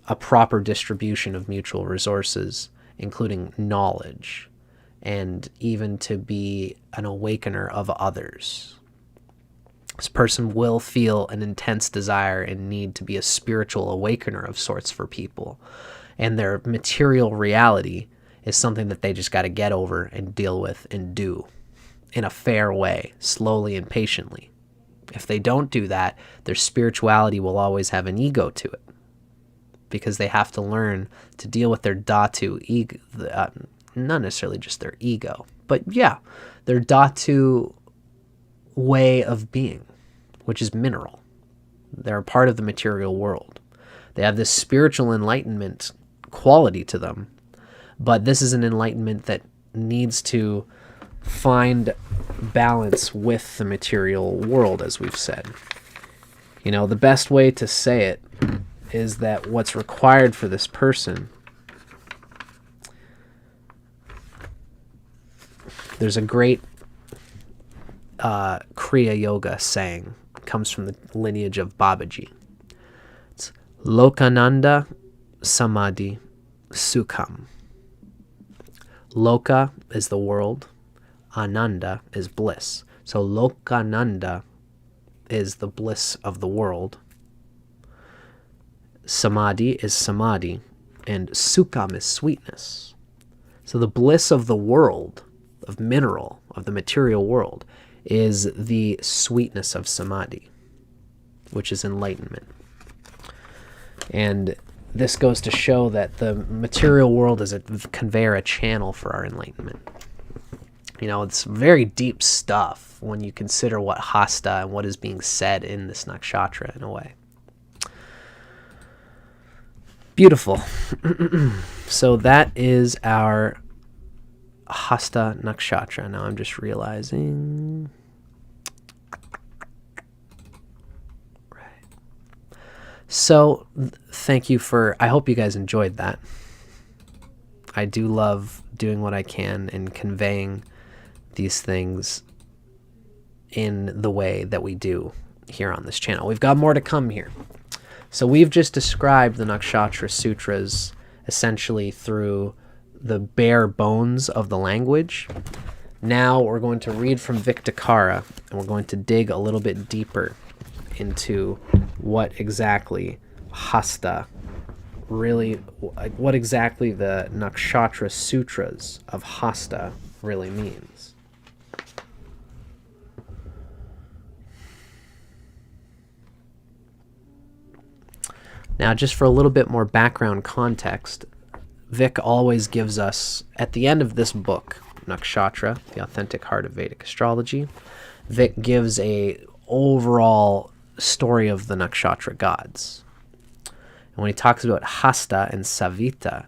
a proper distribution of mutual resources, including knowledge, and even to be an awakener of others. This person will feel an intense desire and need to be a spiritual awakener of sorts for people, and their material reality is something that they just got to get over and deal with and do in a fair way, slowly and patiently. If they don't do that, their spirituality will always have an ego to it, because they have to learn to deal with their dhatu ego, not necessarily just their ego, but yeah, their dhatu way of being, which is mineral. They're a part of the material world. They have this spiritual enlightenment quality to them, but this is an enlightenment that needs to find balance with the material world, as we've said. The best way to say it is that what's required for this person, there's a great Kriya Yoga saying, comes from the lineage of Babaji. It's Lokananda Samadhi Sukham. Loka is the world, Ananda is bliss. So Lokananda is the bliss of the world, Samadhi is samadhi, and Sukham is sweetness. So the bliss of the world, of mineral, of the material world, is the sweetness of samadhi, which is enlightenment. And this goes to show that the material world is a conveyor, a channel for our enlightenment. It's very deep stuff when you consider what Hasta and what is being said in this nakshatra in a way. Beautiful. So that is our Hasta Nakshatra. Now I'm just realizing. Right. So thank you I hope you guys enjoyed that. I do love doing what I can and conveying these things in the way that we do here on this channel. We've got more to come here. So we've just described the Nakshatra Sutras essentially through the bare bones of the language. Now we're going to read from Vic Dicara, and we're going to dig a little bit deeper into what exactly Hasta really, what exactly the Nakshatra Sutras of Hasta really means. Now, just for a little bit more background context, Vic always gives us, at the end of this book, Nakshatra, the authentic heart of Vedic astrology, Vic gives a overall story of the nakshatra gods. And when he talks about Hasta and Savita,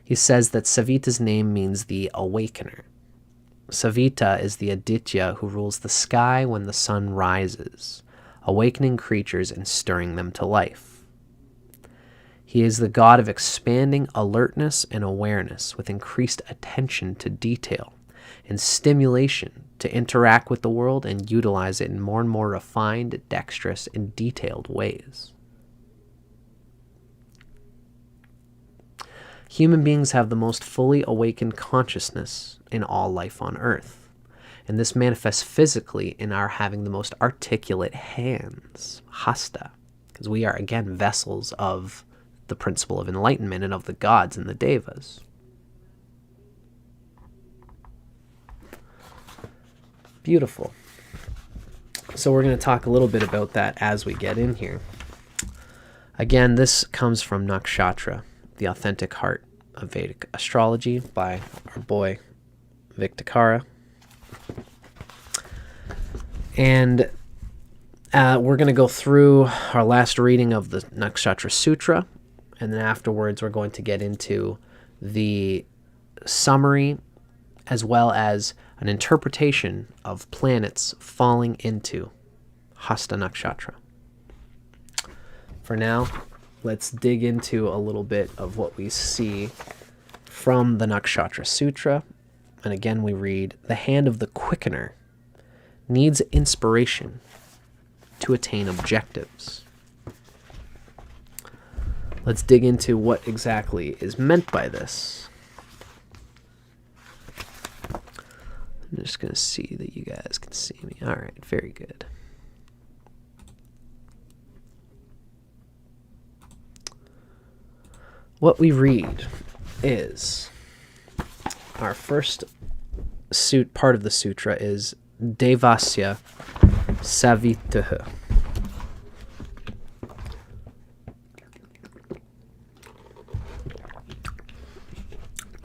he says that Savita's name means the awakener. Savita is the aditya who rules the sky when the sun rises, awakening creatures and stirring them to life. He is the god of expanding alertness and awareness with increased attention to detail and stimulation to interact with the world and utilize it in more and more refined, dexterous, and detailed ways. Human beings have the most fully awakened consciousness in all life on Earth, and this manifests physically in our having the most articulate hands, hasta, because we are, again, vessels of the principle of enlightenment and of the gods and the devas. Beautiful. So we're going to talk a little bit about that as we get in here. Again, this comes from Nakshatra, the authentic heart of Vedic astrology, by our boy Vic Dicara. And we're going to go through our last reading of the Nakshatra Sutra, and then afterwards we're going to get into the summary as well as an interpretation of planets falling into Hasta Nakshatra. For now, let's dig into a little bit of what we see from the Nakshatra Sutra. And again, we read, "The hand of the quickener needs inspiration to attain objectives." Let's dig into what exactly is meant by this. I'm just going to see that you guys can see me. All right, very good. What we read is, our first part of the sutra is Devasya Savitri.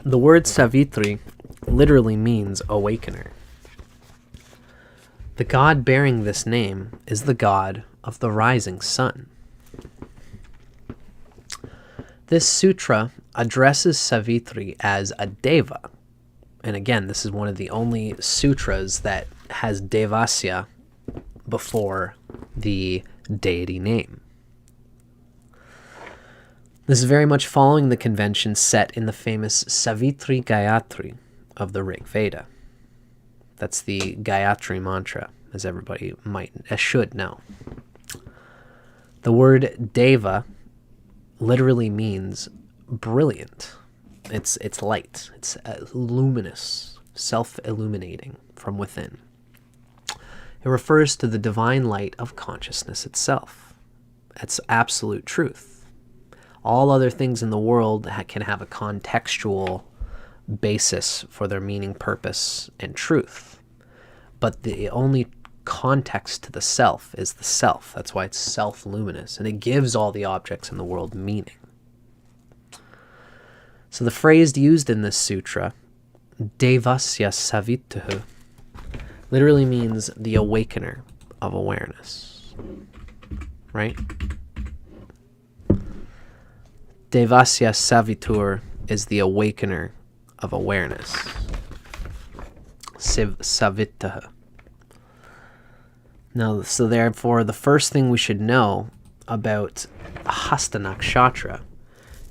The word Savitri literally means awakener. The god bearing this name is the god of the rising sun. This sutra addresses Savitri as a deva. And again, this is one of the only sutras that has devasya before the deity name. This is very much following the convention set in the famous Savitri Gayatri of the Rig Veda. That's the Gayatri Mantra, as everybody should know. The word deva literally means brilliant. It's light. It's luminous, self-illuminating from within. It refers to the divine light of consciousness itself. It's absolute truth. All other things in the world can have a contextual basis for their meaning, purpose, and truth. But the only context to the self is the self. That's why it's self-luminous, and it gives all the objects in the world meaning. So the phrase used in this sutra, Devasya Savitri, literally means the awakener of awareness. Right? Devasya Savitur is the awakener of awareness. Savitri. Now, so therefore, the first thing we should know about Hasta Nakshatra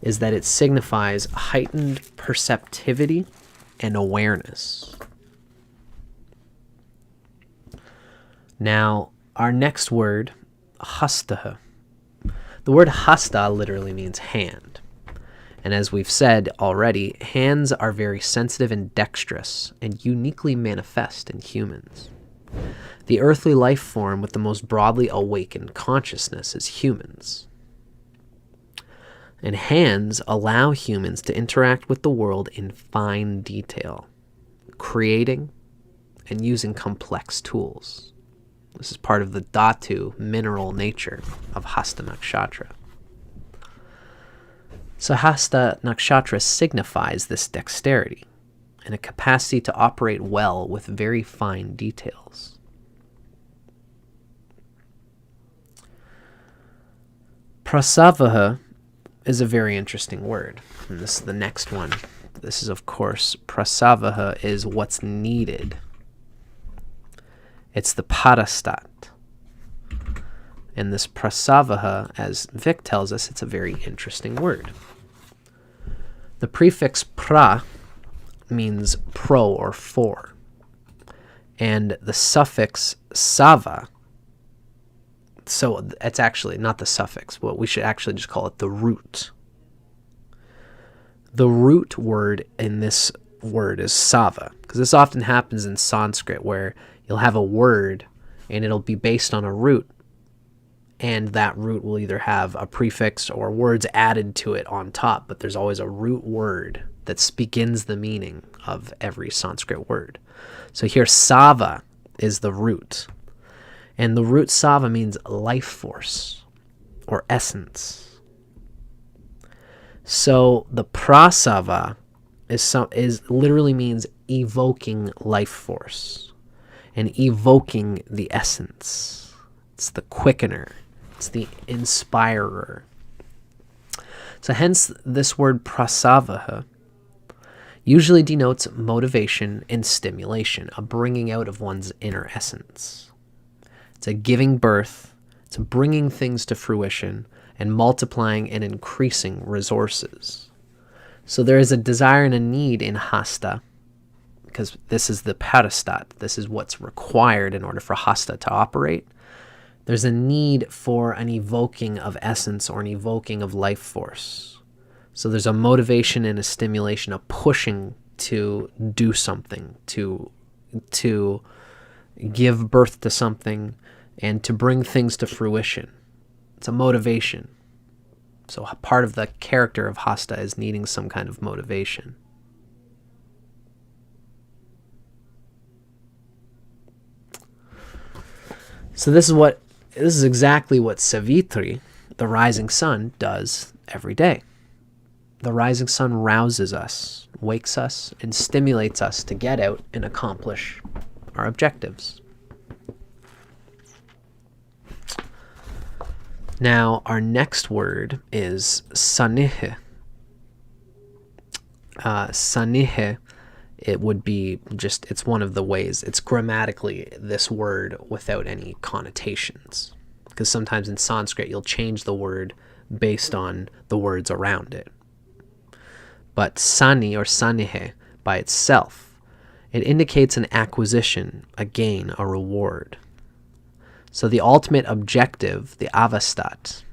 is that it signifies heightened perceptivity and awareness. Now, our next word, Hasta. The word Hasta literally means hand. And as we've said already, hands are very sensitive and dexterous and uniquely manifest in humans. The earthly life form with the most broadly awakened consciousness is humans. And hands allow humans to interact with the world in fine detail, creating and using complex tools. This is part of the dhatu, mineral nature of Hasta Nakshatra. So Hasta Nakshatra signifies this dexterity, and a capacity to operate well with very fine details. Prasavaha is a very interesting word, and this is the next one. This is, of course, prasavaha is what's needed. It's the parastat. And this prasavaha, as Vic tells us, it's a very interesting word. The prefix pra means pro or for. And the suffix sava, so it's actually not the suffix, but we should actually just call it the root. The root word in this word is sava, because this often happens in Sanskrit where you'll have a word and it'll be based on a root, and that root will either have a prefix or words added to it on top, but there's always a root word that begins the meaning of every Sanskrit word. So here sava is the root, and the root sava means life force or essence. So the prasava is literally means evoking life force and evoking the essence. It's the quickener. It's the inspirer. So hence this word prasavaha usually denotes motivation and stimulation, a bringing out of one's inner essence. It's a giving birth. It's a bringing things to fruition and multiplying and increasing resources. So there is a desire and a need in Hasta, because this is the parastat. This is what's required in order for Hasta to operate. There's a need for an evoking of essence or an evoking of life force. So there's a motivation and a stimulation, a pushing to do something, to give birth to something, and to bring things to fruition. It's a motivation. So part of the character of Hasta is needing some kind of motivation. So this is exactly what Savitri, the rising sun, does every day. The rising sun rouses us, wakes us, and stimulates us to get out and accomplish our objectives. Now, our next word is sanihe. Sanihe, it would be just, it's one of the ways, it's grammatically this word without any connotations. Because sometimes in Sanskrit, you'll change the word based on the words around it. But sani or sanihe by itself, it indicates an acquisition, a gain, a reward. So the ultimate objective, the avastat,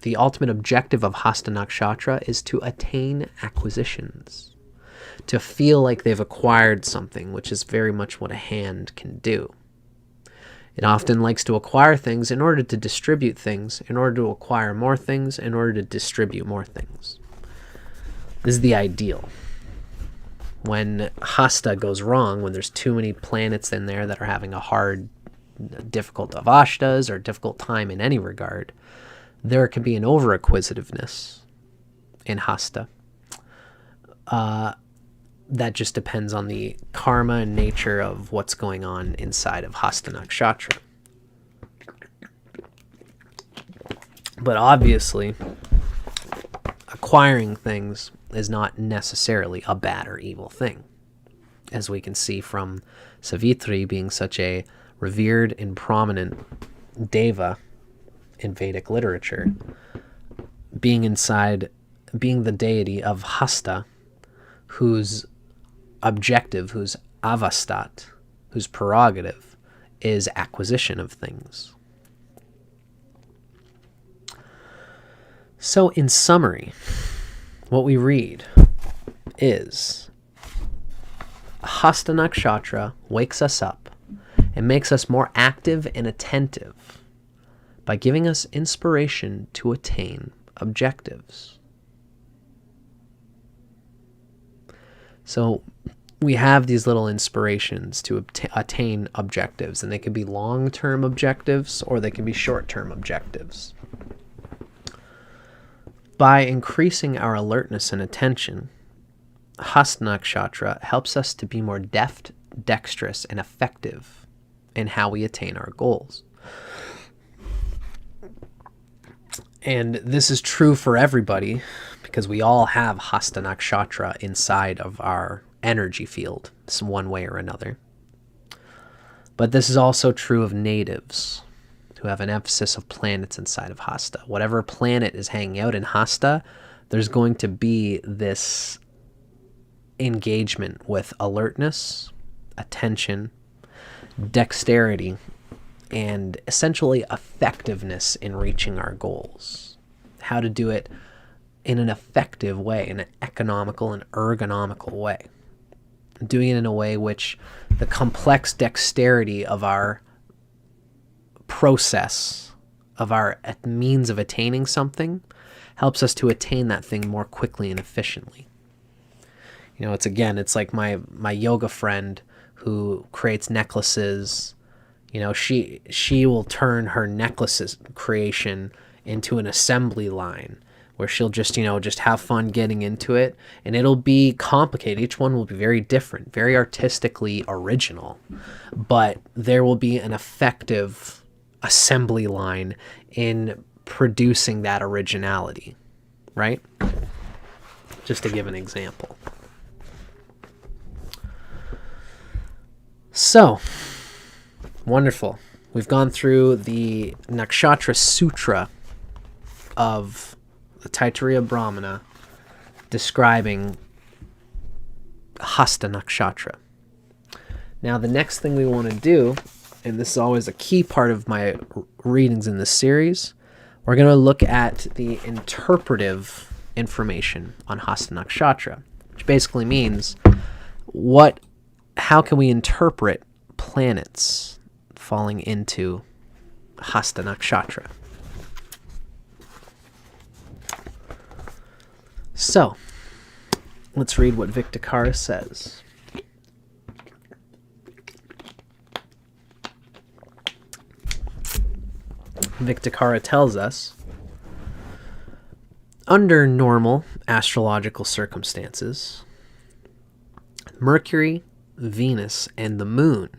the ultimate objective of Hasta Nakshatra is to attain acquisitions, to feel like they've acquired something, which is very much what a hand can do. It often likes to acquire things in order to distribute things, in order to acquire more things, in order to distribute more things. This is the ideal. When Hasta goes wrong, when there's too many planets in there that are having a hard, difficult avashtas or difficult time in any regard, there can be an over-acquisitiveness in Hasta. That just depends on the karma and nature of what's going on inside of Hasta Nakshatra. But obviously, acquiring things is not necessarily a bad or evil thing, as we can see from Savitri being such a revered and prominent deva in Vedic literature, being the deity of Hasta, whose objective, whose avastat, whose prerogative is acquisition of things. So in summary, what we read is Hasta Nakshatra wakes us up and makes us more active and attentive by giving us inspiration to attain objectives. So we have these little inspirations to attain objectives, and they can be long-term objectives or they can be short-term objectives. By increasing our alertness and attention, Hasta Nakshatra helps us to be more deft, dexterous, and effective in how we attain our goals. And this is true for everybody because we all have Hasta Nakshatra inside of our energy field, one way or another. But this is also true of natives who have an emphasis of planets inside of Hasta. Whatever planet is hanging out in Hasta, there's going to be this engagement with alertness, attention, dexterity, and essentially effectiveness in reaching our goals. How to do it in an effective way, in an economical and ergonomical way. Doing it in a way which the complex dexterity of our process, of our means of attaining something, helps us to attain that thing more quickly and efficiently. You know, it's like my yoga friend who creates necklaces. You know, she will turn her necklaces creation into an assembly line where she'll just have fun getting into it, and it'll be complicated. Each one will be very different, very artistically original, but there will be an effective assembly line in producing that originality, right? Just to give an example. So, wonderful. We've gone through the Nakshatra Sutra of the Taittiriya Brahmana describing Hasta Nakshatra. Now, the next thing we want to do, and this is always a key part of my readings in this series, we're going to look at the interpretive information on Hasta Nakshatra, which basically means how can we interpret planets falling into Hasta Nakshatra. So, let's read what Vic Dicara says. Vic Dicara tells us, under normal astrological circumstances, Mercury, Venus, and the Moon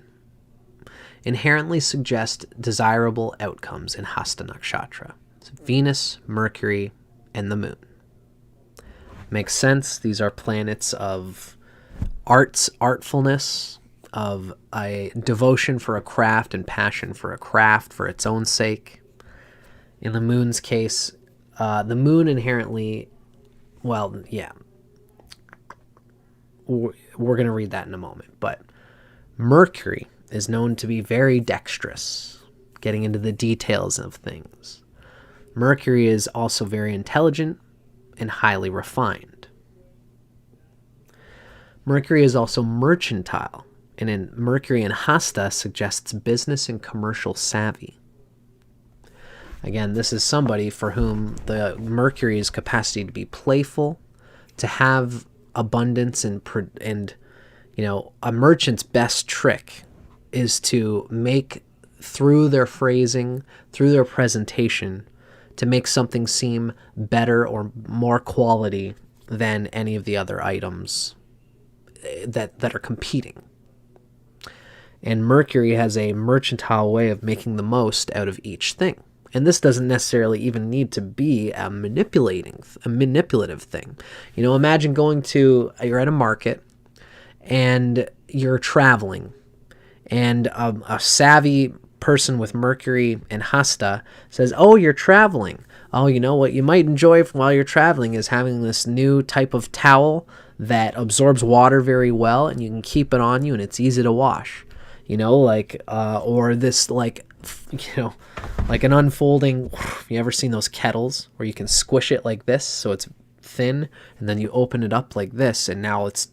inherently suggest desirable outcomes in Hasta Nakshatra. So Venus, Mercury, and the Moon. Makes sense. These are planets of artfulness, of a devotion for a craft and passion for a craft for its own sake. In the Moon's case, the Moon inherently, we're going to read that in a moment, but Mercury is known to be very dexterous, getting into the details of things. Mercury is also very intelligent and highly refined. Mercury is also mercantile, and in Mercury in Hasta suggests business and commercial savvy. Again, this is somebody for whom the Mercury's capacity to be playful, to have abundance, and a merchant's best trick is to make, through their phrasing, through their presentation, to make something seem better or more quality than any of the other items that are competing. And Mercury has a mercantile way of making the most out of each thing. And this doesn't necessarily even need to be a manipulative thing. Imagine you're at a market and you're traveling, and a savvy person with Mercury and Hasta says, "Oh, you're traveling. Oh, you know what you might enjoy while you're traveling is having this new type of towel that absorbs water very well, and you can keep it on you, and it's easy to wash." Or this like an unfolding. You ever seen those kettles where you can squish it like this so it's thin, and then you open it up like this, and now it's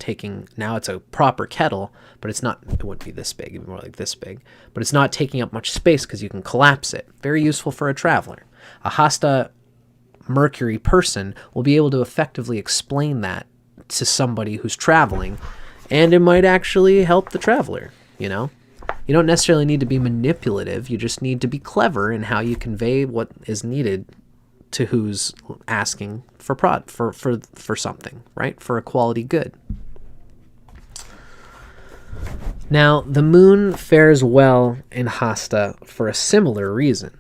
a proper kettle, but it wouldn't be this big, it'd be more like this big, but it's not taking up much space because you can collapse it. Very useful for a traveler. A Hasta Mercury person will be able to effectively explain that to somebody who's traveling, and it might actually help the traveler. You don't necessarily need to be manipulative, you just need to be clever in how you convey what is needed to who's asking for for something, right? For a quality good. Now, the moon fares well in Hasta for a similar reason.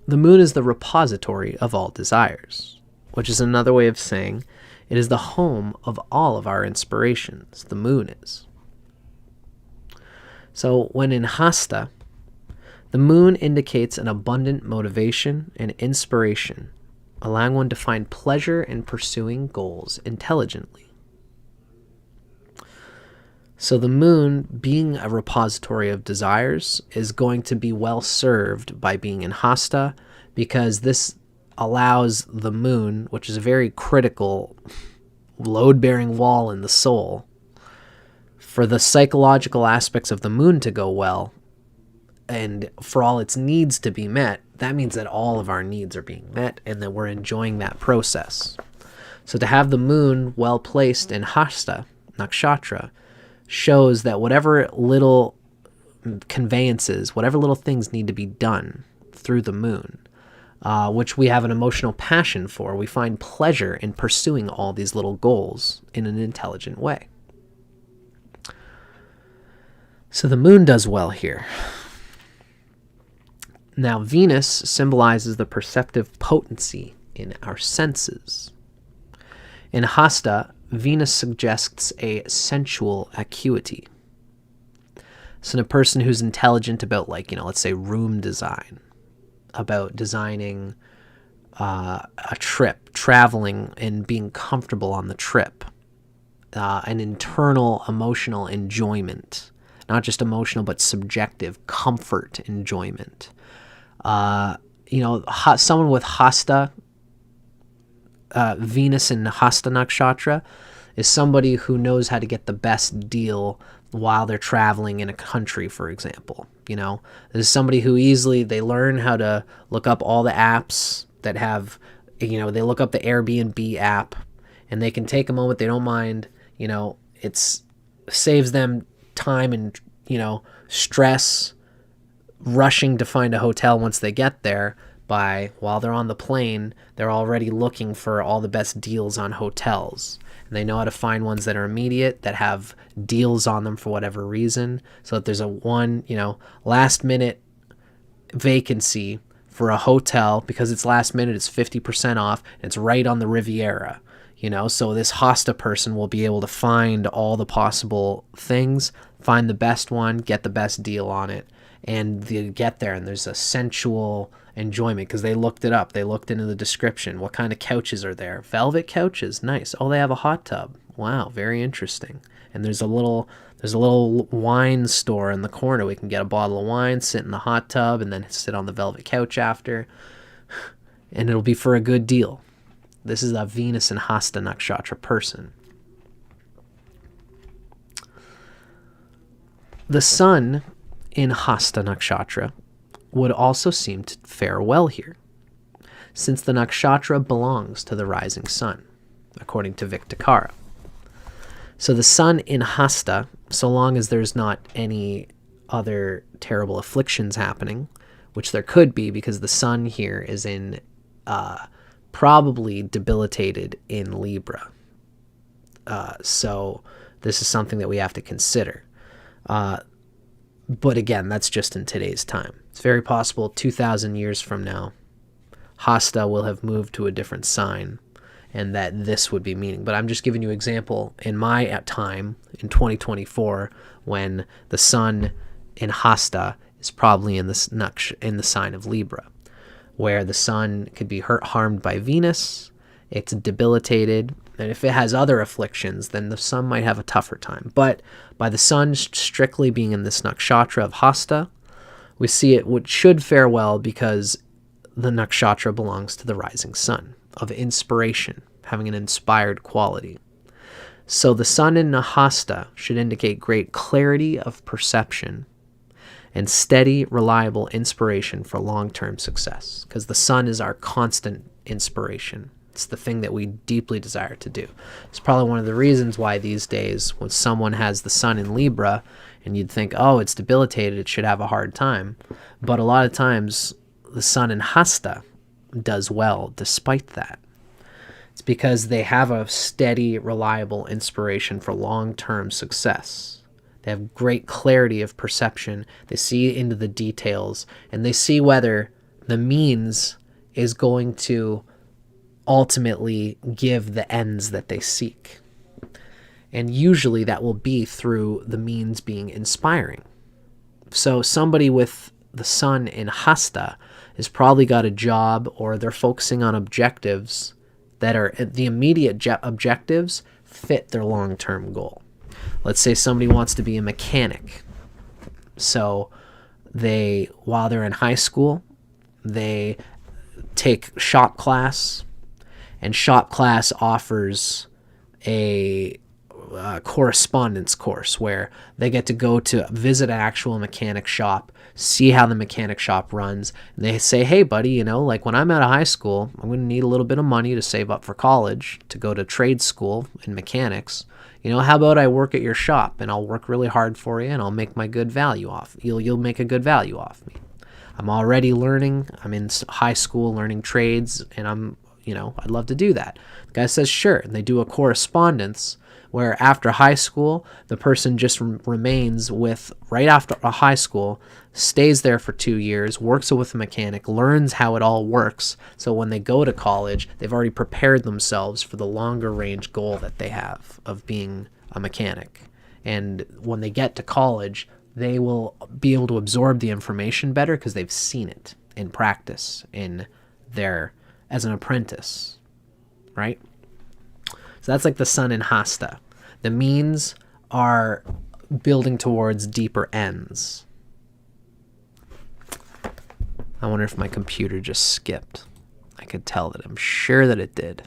The moon is the repository of all desires, which is another way of saying it is the home of all of our inspirations. The moon is. So when in Hasta, the moon indicates an abundant motivation and inspiration, allowing one to find pleasure in pursuing goals intelligently. So the moon, being a repository of desires, is going to be well served by being in Hasta, because this allows the moon, which is a very critical load-bearing wall in the soul, for the psychological aspects of the moon to go well, and for all its needs to be met. That means that all of our needs are being met and that we're enjoying that process. So to have the moon well placed in Hasta Nakshatra shows that whatever little conveyances, whatever little things need to be done through the moon, which we have an emotional passion for, we find pleasure in pursuing all these little goals in an intelligent way. So the moon does well here. Now, Venus symbolizes the perceptive potency in our senses. In Hasta, Venus suggests a sensual acuity. So in a person who's intelligent about, like, let's say room design, about designing a trip, traveling and being comfortable on the trip, an internal emotional enjoyment, not just emotional but subjective comfort enjoyment. Someone with Hasta, Venus in Hasta Nakshatra, is somebody who knows how to get the best deal while they're traveling in a country, for example. This is somebody who they learn how to look up all the apps that have, they look up the Airbnb app, and they can take a moment. They don't mind, it's saves them time and, stress rushing to find a hotel once they get there. While they're on the plane, they're already looking for all the best deals on hotels. And they know how to find ones that are immediate, that have deals on them for whatever reason. So if there's a last minute vacancy for a hotel, because it's last minute, it's 50% off, and it's right on the Riviera. So this Hasta person will be able to find all the possible things, find the best one, get the best deal on it, and they get there, and there's a sensual enjoyment because they looked it up. They looked into the description. What kind of couches are there? Velvet couches. Nice. Oh, they have a hot tub. Wow, very interesting. And there's a little wine store in the corner. We can get a bottle of wine, sit in the hot tub, and then sit on the velvet couch after. And it'll be for a good deal. This is a Venus and Hasta Nakshatra person. The sun in Hasta Nakshatra would also seem to fare well here, since the nakshatra belongs to the rising sun, according to Vic Dicara. So the sun in Hasta, so long as there's not any other terrible afflictions happening, which there could be because the sun here is in probably debilitated in Libra. So this is something that we have to consider. But again, that's just in today's time. It's very possible 2,000 years from now, Hasta will have moved to a different sign, and that this would be meaning. But I'm just giving you an example in my time, in 2024, when the sun in Hasta is probably in the sign of Libra, where the sun could be harmed by Venus, it's debilitated, and if it has other afflictions, then the sun might have a tougher time. But by the sun strictly being in this nakshatra of Hasta, we see it should fare well because the nakshatra belongs to the rising sun, of inspiration, having an inspired quality. So the sun in Hasta should indicate great clarity of perception and steady, reliable inspiration for long-term success, because the sun is our constant inspiration. It's the thing that we deeply desire to do. It's probably one of the reasons why these days when someone has the sun in Libra and you'd think, oh, it's debilitated, it should have a hard time. But a lot of times the sun in Hasta does well despite that. It's because they have a steady, reliable inspiration for long-term success. They have great clarity of perception. They see into the details, and they see whether the means is going to ultimately give the ends that they seek. And usually that will be through the means being inspiring. So somebody with the sun in Hasta has probably got a job, or they're focusing on objectives that are the immediate objectives fit their long-term goal. Let's say somebody wants to be a mechanic. So while they're in high school, they take shop class, and shop class offers a correspondence course where they get to go to visit an actual mechanic shop, see how the mechanic shop runs, and they say, hey buddy, like when I'm out of high school, I'm going to need a little bit of money to save up for college to go to trade school in mechanics. How about I work at your shop, and I'll work really hard for you, and I'll make my good value off. You'll make a good value off me. I'm already learning. I'm in high school learning trades, and I'd love to do that. The guy says, sure. And they do a correspondence where after high school, the person just remains with, right after a high school, stays there for 2 years, works with a mechanic, learns how it all works. So when they go to college, they've already prepared themselves for the longer range goal that they have of being a mechanic. And when they get to college, they will be able to absorb the information better because they've seen it in practice as an apprentice, right? So that's like the sun in Hasta. The means are building towards deeper ends. I wonder if my computer just skipped. I could tell that. I'm sure that it did.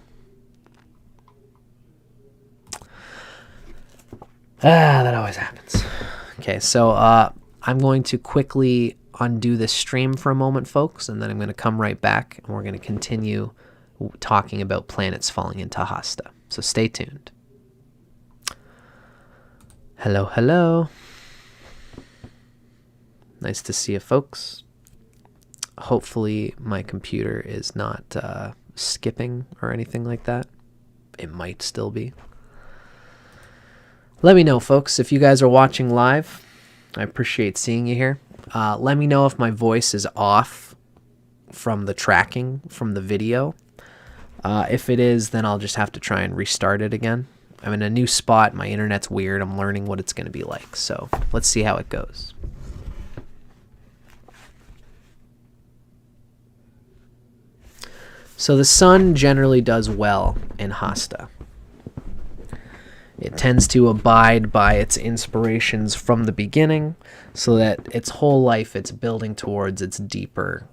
That always happens. Okay, so I'm going to quickly undo this stream for a moment, folks, and then I'm going to come right back, and we're going to continue talking about planets falling into Hasta. So stay tuned. Hello, hello. Nice to see you, folks. Hopefully my computer is not skipping or anything like that. It might still be. Let me know, folks, if you guys are watching live. I appreciate seeing you here. Let me know if my voice is off from the tracking from the video. If it is, then I'll just have to try and restart it again. I'm in a new spot. My internet's weird. I'm learning what it's going to be like. So let's see how it goes. So the sun generally does well in Hasta. It tends to abide by its inspirations from the beginning, so that its whole life it's building towards its deeper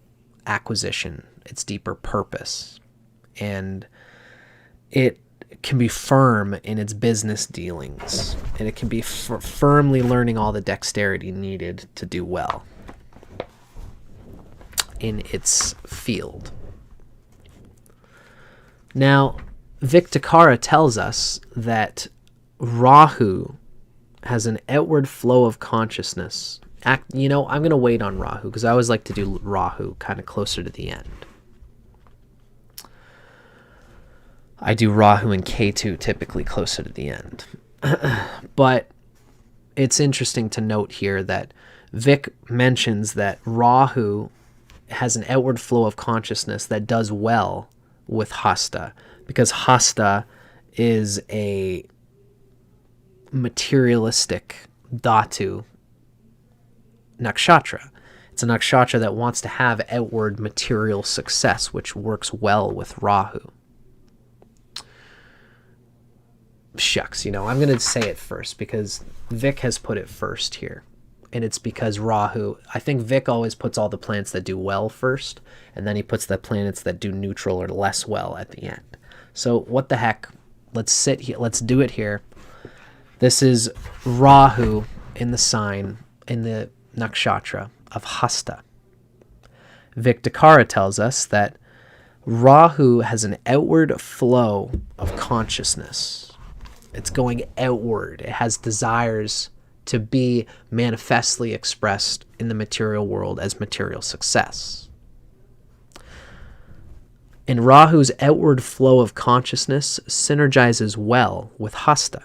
acquisition, its deeper purpose. And it can be firm in its business dealings, and it can be firmly learning all the dexterity needed to do well in its field. Now, Vic Dicara tells us that Rahu has an outward flow of consciousness. I'm going to wait on Rahu because I always like to do Rahu kind of closer to the end. I do Rahu and Ketu typically closer to the end. But it's interesting to note here that Vic mentions that Rahu has an outward flow of consciousness that does well with Hasta, because Hasta is a materialistic dhatu nakshatra. It's a nakshatra that wants to have outward material success, which works well with Rahu. Shucks, I'm going to say it first because Vic has put it first here. And it's because Rahu, I think Vic always puts all the planets that do well first, and then he puts the planets that do neutral or less well at the end. So what the heck? Let's sit here. Let's do it here. This is Rahu in the sign, in the nakshatra of Hasta. Vic Dicara tells us that Rahu has an outward flow of consciousness. It's going outward. It has desires to be manifestly expressed in the material world as material success. And Rahu's outward flow of consciousness synergizes well with Hasta,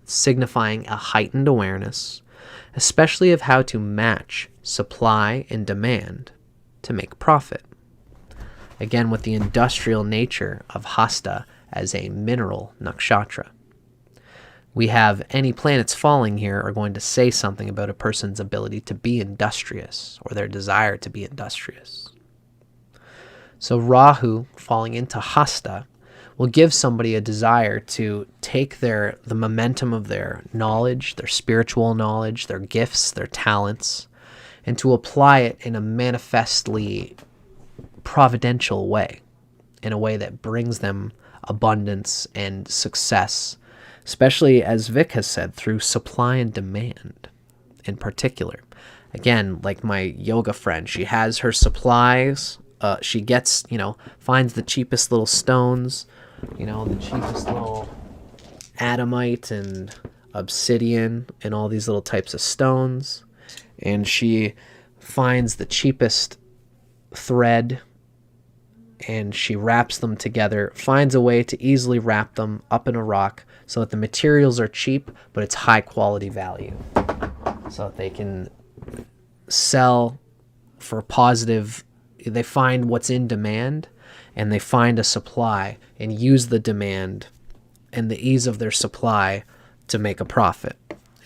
signifying a heightened awareness, especially of how to match supply and demand to make profit. Again, with the industrial nature of Hasta as a mineral nakshatra. We have any planets falling here are going to say something about a person's ability to be industrious or their desire to be industrious. So Rahu falling into Hasta will give somebody a desire to take the momentum of their knowledge, their spiritual knowledge, their gifts, their talents, and to apply it in a manifestly providential way, in a way that brings them abundance and success, especially, as Vic has said, through supply and demand in particular. Again, like my yoga friend, she has her supplies. She gets, finds the cheapest little stones, the cheapest little adamite and obsidian and all these little types of stones. And she finds the cheapest thread and she wraps them together, finds a way to easily wrap them up in a rock so that the materials are cheap, but it's high quality value. So that they can sell for positive. They find what's in demand and they find a supply and use the demand and the ease of their supply to make a profit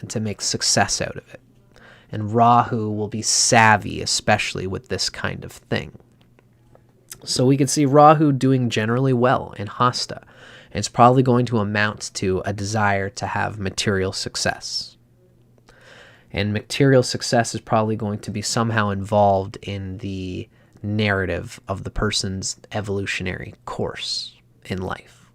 and to make success out of it. And Rahu will be savvy, especially with this kind of thing. So we can see Rahu doing generally well in Hasta. And it's probably going to amount to a desire to have material success. And material success is probably going to be somehow involved in the narrative of the person's evolutionary course in life.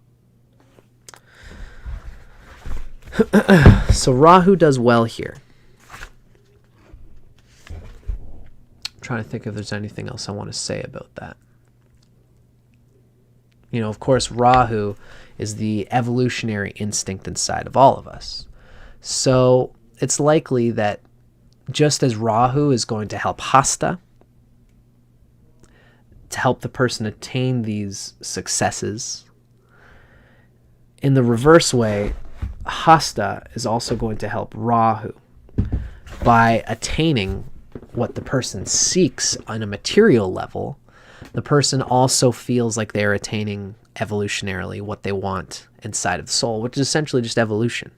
So Rahu does well here. I'm trying to think if there's anything else I want to say about that. Of course, Rahu is the evolutionary instinct inside of all of us. So it's likely that just as Rahu is going to help Hasta, to help the person attain these successes, in the reverse way, Hasta is also going to help Rahu by attaining what the person seeks on a material level. The person also feels like they're attaining evolutionarily what they want inside of the soul, which is essentially just evolution,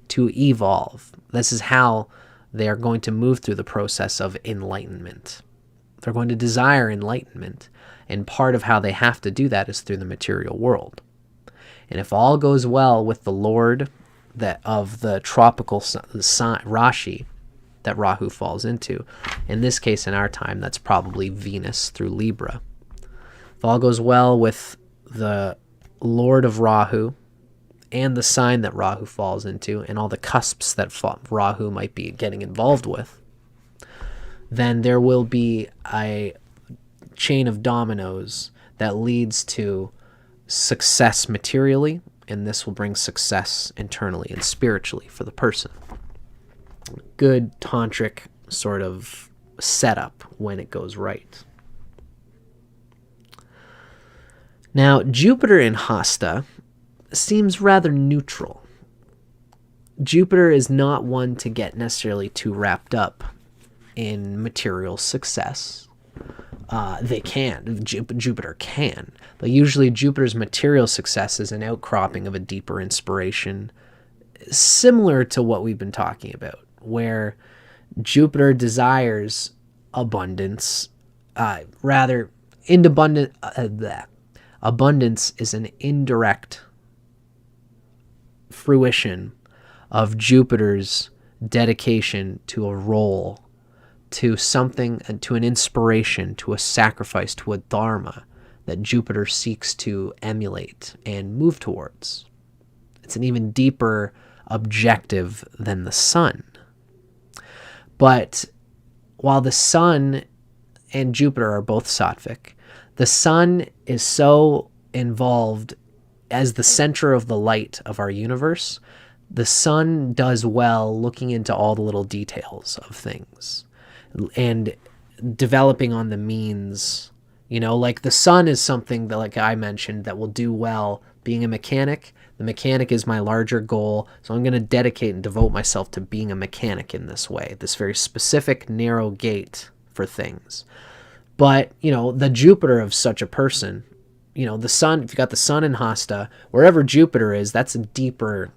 to evolve. This is how they are going to move through the process of enlightenment. They're going to desire enlightenment, and part of how they have to do that is through the material world. And if all goes well with the Lord of the tropical Rashi that Rahu falls into, in this case, in our time, that's probably Venus through Libra. If all goes well with the Lord of Rahu and the sign that Rahu falls into and all the cusps that Rahu might be getting involved with, then there will be a chain of dominoes that leads to success materially, and this will bring success internally and spiritually for the person. Good tantric sort of setup when it goes right. Now, Jupiter in Hasta seems rather neutral. Jupiter is not one to get necessarily too wrapped up in material success. Jupiter can, but usually Jupiter's material success is an outcropping of a deeper inspiration, similar to what we've been talking about, where Jupiter desires abundance, abundance is an indirect fruition of Jupiter's dedication to a role, to something, and to an inspiration, to a sacrifice, to a dharma that Jupiter seeks to emulate and move towards. It's an even deeper objective than the sun. But while the sun and Jupiter are both sattvic, the sun is so involved as the center of the light of our universe. The sun does well looking into all the little details of things and developing on the means You know, like the sun is something that, like I mentioned, that will do well being a mechanic. The mechanic is my larger goal, so I'm going to dedicate and devote myself to being a mechanic in this way, this very specific, narrow gate for things. But, you know, the Jupiter of such a person, you know, the sun, if you got the sun in Hasta, wherever Jupiter is, that's a deeper,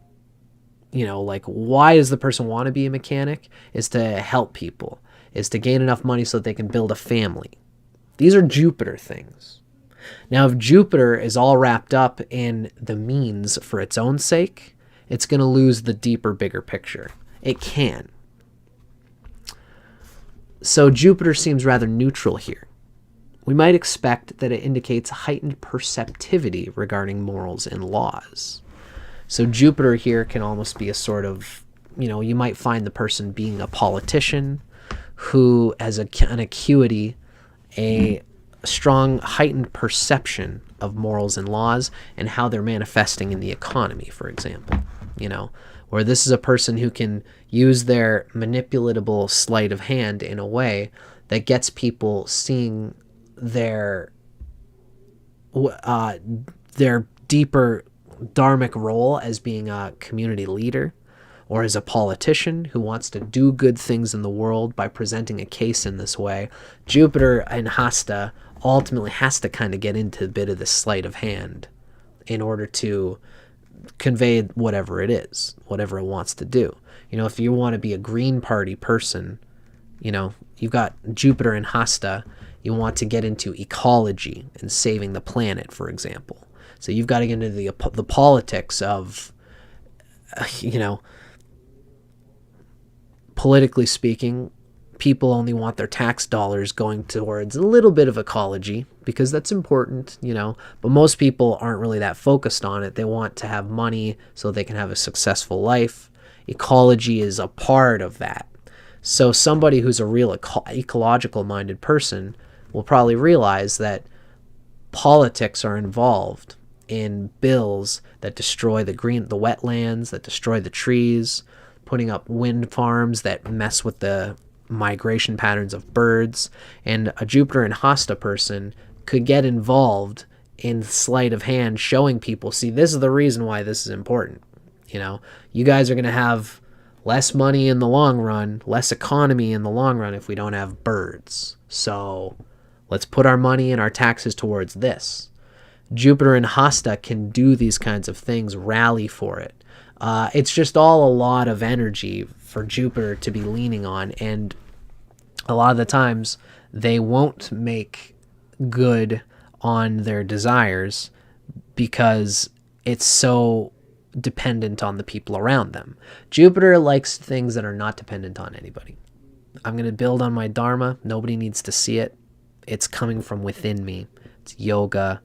you know, like, why does the person want to be a mechanic? Is to help people, is to gain enough money so that they can build a family. These are Jupiter things. Now, if Jupiter is all wrapped up in the means for its own sake, it's going to lose the deeper, bigger picture. It can. So Jupiter seems rather neutral here. We might expect that it indicates heightened perceptivity regarding morals and laws. So Jupiter here can almost be a sort of, you know, you might find the person being a politician who has an acuity, a strong heightened perception of morals and laws and how they're manifesting in the economy, for example. You know, where this is a person who can use their manipulatable sleight of hand in a way that gets people seeing their deeper dharmic role as being a community leader, or as a politician who wants to do good things in the world by presenting a case in this way. Jupiter and Hasta ultimately has to kind of get into a bit of the sleight of hand in order to convey whatever it is, whatever it wants to do. You know, if you want to be a Green Party person, you know, you've got Jupiter and Hasta, you want to get into ecology and saving the planet, for example. So you've got to get into the politics of, you know, politically speaking, people only want their tax dollars going towards a little bit of ecology because that's important, you know, but most people aren't really that focused on it. They want to have money so they can have a successful life. Ecology is a part of that. So somebody who's a real ecological minded person will probably realize that politics are involved in bills that destroy the wetlands, that destroy the trees, putting up wind farms that mess with the migration patterns of birds. And a Jupiter and Hasta person could get involved in sleight of hand, showing people, see, this is the reason why this is important. You know, you guys are going to have less money in the long run, less economy in the long run if we don't have birds. So let's put our money and our taxes towards this. Jupiter and Hasta can do these kinds of things, rally for it. It's just all a lot of energy for Jupiter to be leaning on, and a lot of the times they won't make good on their desires because it's so dependent on the people around them. Jupiter likes things that are not dependent on anybody. I'm going to build on my dharma. Nobody needs to see it. It's coming from within me. It's yoga.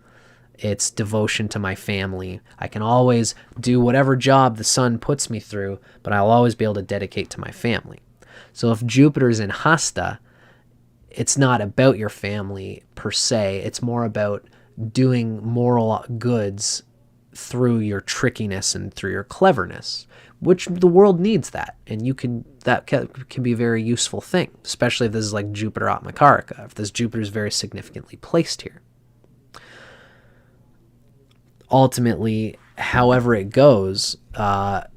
It's devotion to my family. I can always do whatever job the sun puts me through, but I'll always be able to dedicate to my family. So if Jupiter's in Hasta, it's not about your family per se. It's more about doing moral goods through your trickiness and through your cleverness, which the world needs that. And that can be a very useful thing, especially if this is like Jupiter Atmakarika, if this Jupiter is very significantly placed here. Ultimately, however it goes,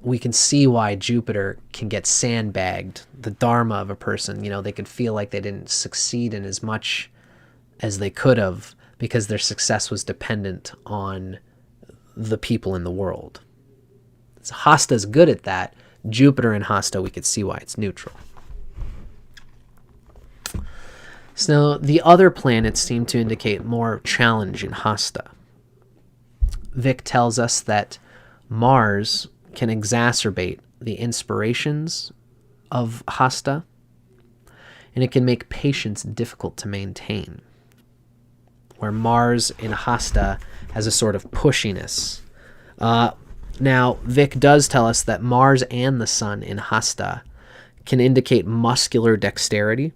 we can see why Jupiter can get sandbagged, the dharma of a person. You know, they could feel like they didn't succeed in as much as they could have because their success was dependent on the people in the world. So Hasta's good at that. Jupiter and Hasta, we could see why it's neutral. So the other planets seem to indicate more challenge in Hasta. Vic tells us that Mars can exacerbate the inspirations of Hasta, and it can make patience difficult to maintain, where Mars in Hasta has a sort of pushiness. Now, Vic does tell us that Mars and the Sun in Hasta can indicate muscular dexterity,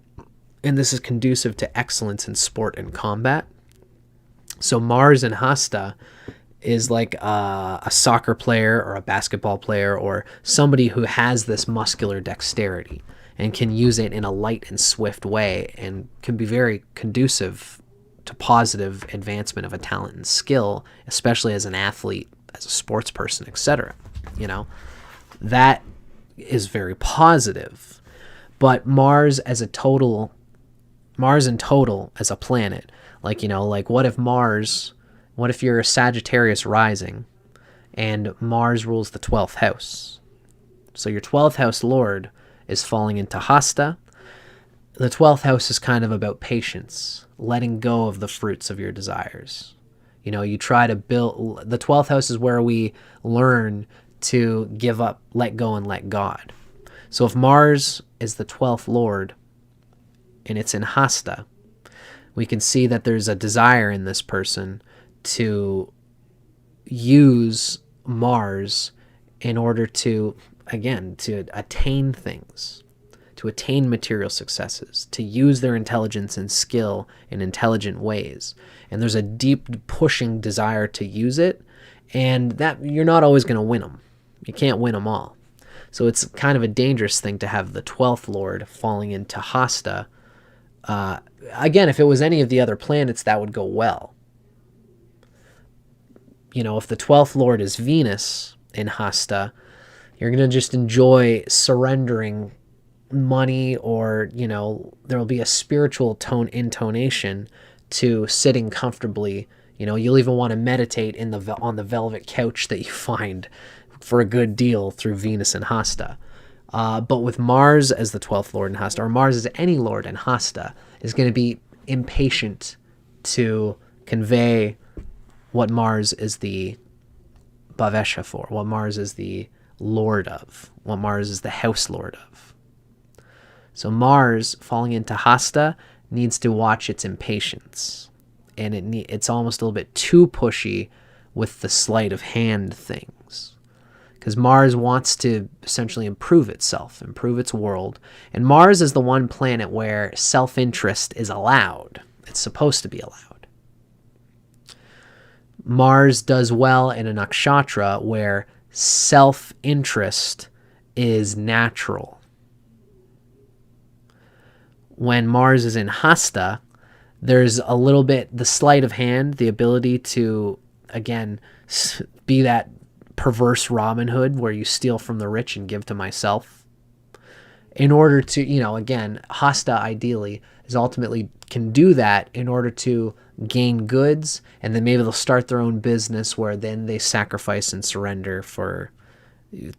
and this is conducive to excellence in sport and combat. So Mars in Hasta is like a soccer player or a basketball player or somebody who has this muscular dexterity and can use it in a light and swift way and can be very conducive to positive advancement of a talent and skill, especially as an athlete, as a sports person, etc. That is very positive. But Mars in total as a planet, like what if you're a Sagittarius rising and Mars rules the 12th house? So your 12th house lord is falling into Hasta. The 12th house is kind of about patience, letting go of the fruits of your desires. You try to build, the 12th house is where we learn to give up, let go, and let God. So if Mars is the 12th lord and it's in Hasta, we can see that there's a desire in this person to use Mars in order to attain things, to attain material successes, to use their intelligence and skill in intelligent ways. And there's a deep pushing desire to use it, and that you're not always going to win them. You can't win them all. So it's kind of a dangerous thing to have the 12th lord falling into Hasta. Again, if it was any of the other planets, that would go well. If the 12th lord is Venus in Hasta, you're going to just enjoy surrendering money, or, there'll be a spiritual intonation to sitting comfortably. You'll even want to meditate on the velvet couch that you find for a good deal through Venus and Hasta. But with Mars as the 12th lord in Hasta, or Mars as any lord in Hasta, is going to be impatient to convey what Mars is the Bhavesha for, what Mars is the lord of, what Mars is the house lord of. So Mars falling into Hasta needs to watch its impatience, and it's almost a little bit too pushy with the sleight of hand things, because Mars wants to essentially improve itself, improve its world, and Mars is the one planet where self-interest is allowed. It's supposed to be allowed. Mars does well in a nakshatra where self-interest is natural. When Mars is in Hasta, there's a little bit the sleight of hand, the ability to, again, be that perverse Robin Hood where you steal from the rich and give to myself. In order to, again, Hasta ideally is ultimately can do that in order to gain goods, and then maybe they'll start their own business where then they sacrifice and surrender for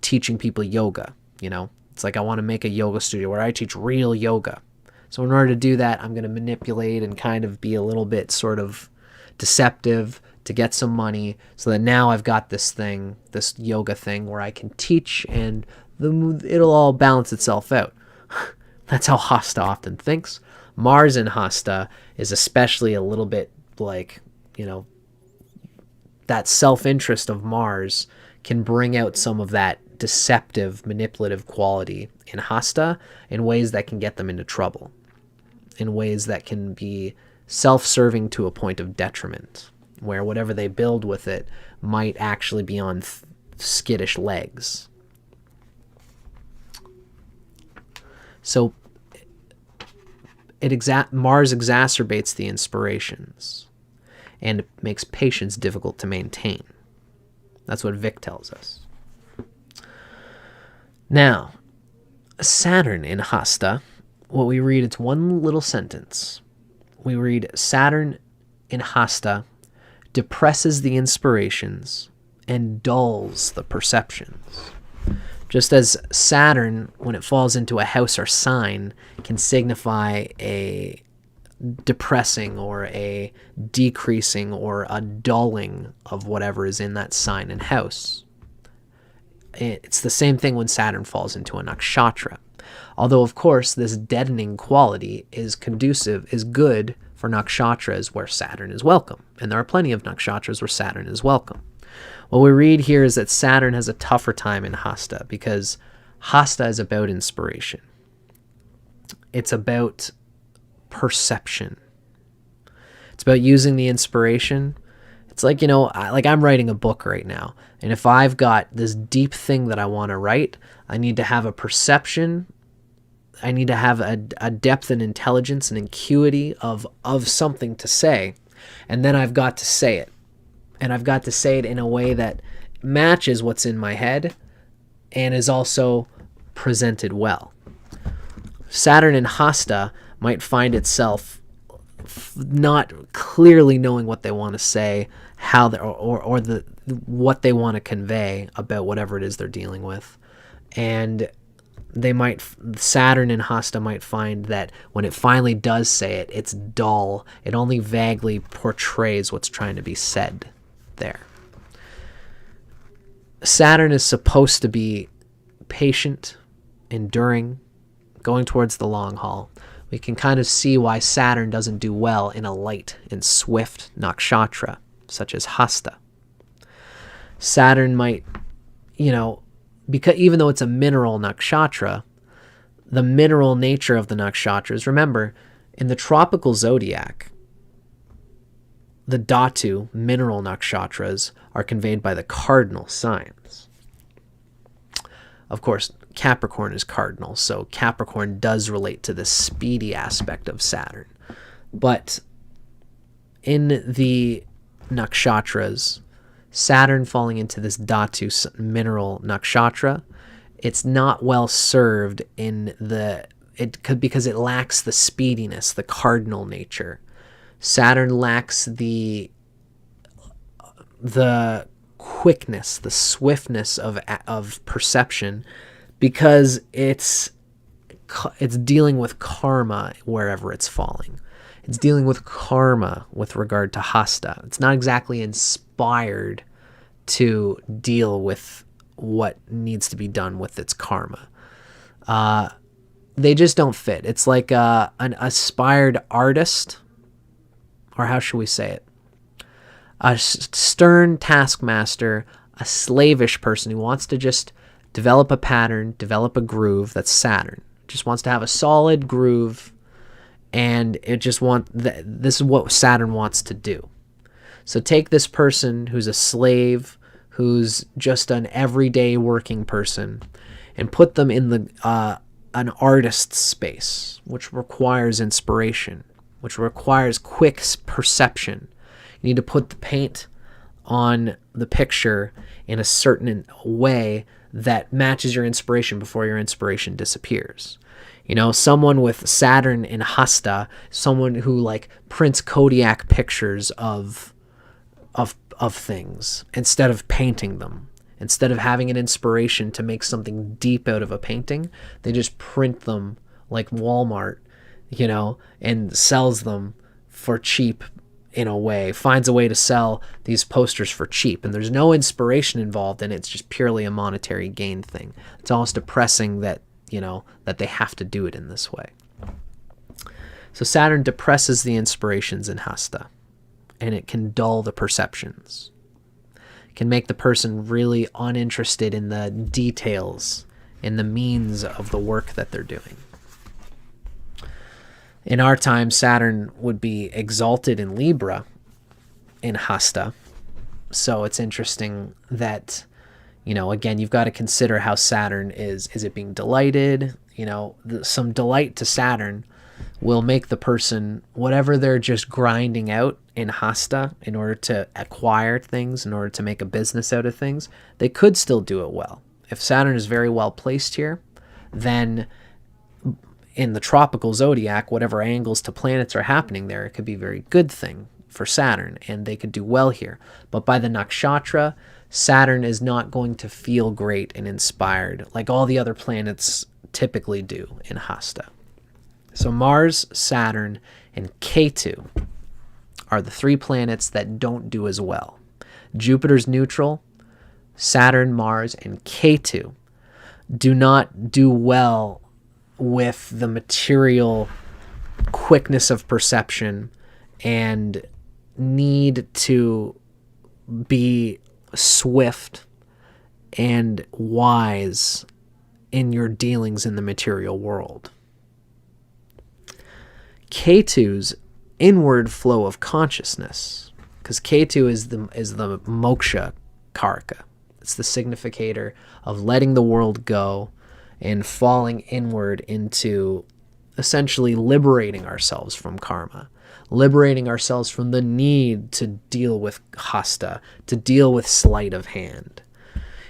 teaching people yoga. It's like, I want to make a yoga studio where I teach real yoga. So in order to do that, I'm going to manipulate and kind of be a little bit sort of deceptive to get some money, so that now I've got this yoga thing where I can teach, and it'll all balance itself out. That's how Hasta often thinks. Mars in Hasta is especially a little bit like, that self-interest of Mars can bring out some of that deceptive, manipulative quality in Hasta in ways that can get them into trouble, in ways that can be self-serving to a point of detriment, where whatever they build with it might actually be on skittish legs. So Mars exacerbates the inspirations and makes patience difficult to maintain. That's what Vic tells us. Now, Saturn in Hasta, what we read, it's one little sentence. We read, Saturn in Hasta depresses the inspirations and dulls the perceptions. Just as Saturn, when it falls into a house or sign, can signify a depressing or a decreasing or a dulling of whatever is in that sign and house. It's the same thing when Saturn falls into a nakshatra. Although, of course, this deadening quality is good for nakshatras where Saturn is welcome. And there are plenty of nakshatras where Saturn is welcome. What we read here is that Saturn has a tougher time in Hasta, because Hasta is about inspiration. It's about perception. It's about using the inspiration. It's like, I'm writing a book right now, and if I've got this deep thing that I want to write, I need to have a perception I need to have a depth and intelligence and acuity of something to say. And then I've got to say it. And I've got to say it in a way that matches what's in my head and is also presented well. Saturn in Hasta might find itself not clearly knowing what they want to say, how they, or what they want to convey about whatever it is they're dealing with. And Saturn in Hasta might find that when it finally does say it, it's dull. It only vaguely portrays what's trying to be said there. Saturn is supposed to be patient, enduring, going towards the long haul. We can kind of see why Saturn doesn't do well in a light and swift nakshatra, such as Hasta. Saturn might, because even though it's a mineral nakshatra, the mineral nature of the nakshatras, remember, in the tropical zodiac, the dhatu, mineral nakshatras, are conveyed by the cardinal signs. Of course, Capricorn is cardinal, so Capricorn does relate to the speedy aspect of Saturn. But in the nakshatras, Saturn falling into this dhatu mineral nakshatra, it's not well served because it lacks the speediness, the cardinal nature. Saturn lacks the quickness, the swiftness of perception, because it's dealing with karma wherever it's falling. It's dealing with karma with regard to Hasta. It's not exactly inspired to deal with what needs to be done with its karma. They just don't fit. It's like an aspired artist, or how should we say it? A stern taskmaster, a slavish person who wants to just develop a pattern, develop a groove. That's Saturn. Just wants to have a solid groove, and this is what Saturn wants to do. So take this person who's a slave, who's just an everyday working person, and put them in an artist's space, which requires inspiration, which requires quick perception. You need to put the paint on the picture in a certain way that matches your inspiration before your inspiration disappears. Someone with Saturn in Hasta, someone who prints Kodiak pictures of things instead of painting them. Instead of having an inspiration to make something deep out of a painting, they just print them like Walmart, and sells them for cheap. In a way, finds a way to sell these posters for cheap, and there's no inspiration involved, and it's just purely a monetary gain thing. It's almost depressing that that they have to do it in this way. So Saturn depresses the inspirations in Hasta, and it can dull the perceptions. It can make the person really uninterested in the details, in the means of the work that they're doing. In our time, Saturn would be exalted in Libra in Hasta. So it's interesting that, again, you've got to consider how Saturn is it being delighted? Some delight to Saturn will make the person, whatever they're just grinding out in Hasta in order to acquire things, in order to make a business out of things, they could still do it well. If Saturn is very well placed here, then in the tropical zodiac, whatever angles to planets are happening there, it could be a very good thing for Saturn, and they could do well here. But by the nakshatra, Saturn is not going to feel great and inspired like all the other planets typically do in Hasta. So Mars, Saturn, and Ketu are the three planets that don't do as well. Jupiter's neutral, Saturn, Mars, and Ketu do not do well with the material quickness of perception and need to be swift and wise in your dealings in the material world. Ketu's inward flow of consciousness, because Ketu is the moksha karaka. It's the significator of letting the world go and falling inward into essentially liberating ourselves from karma, liberating ourselves from the need to deal with hasta, to deal with sleight of hand.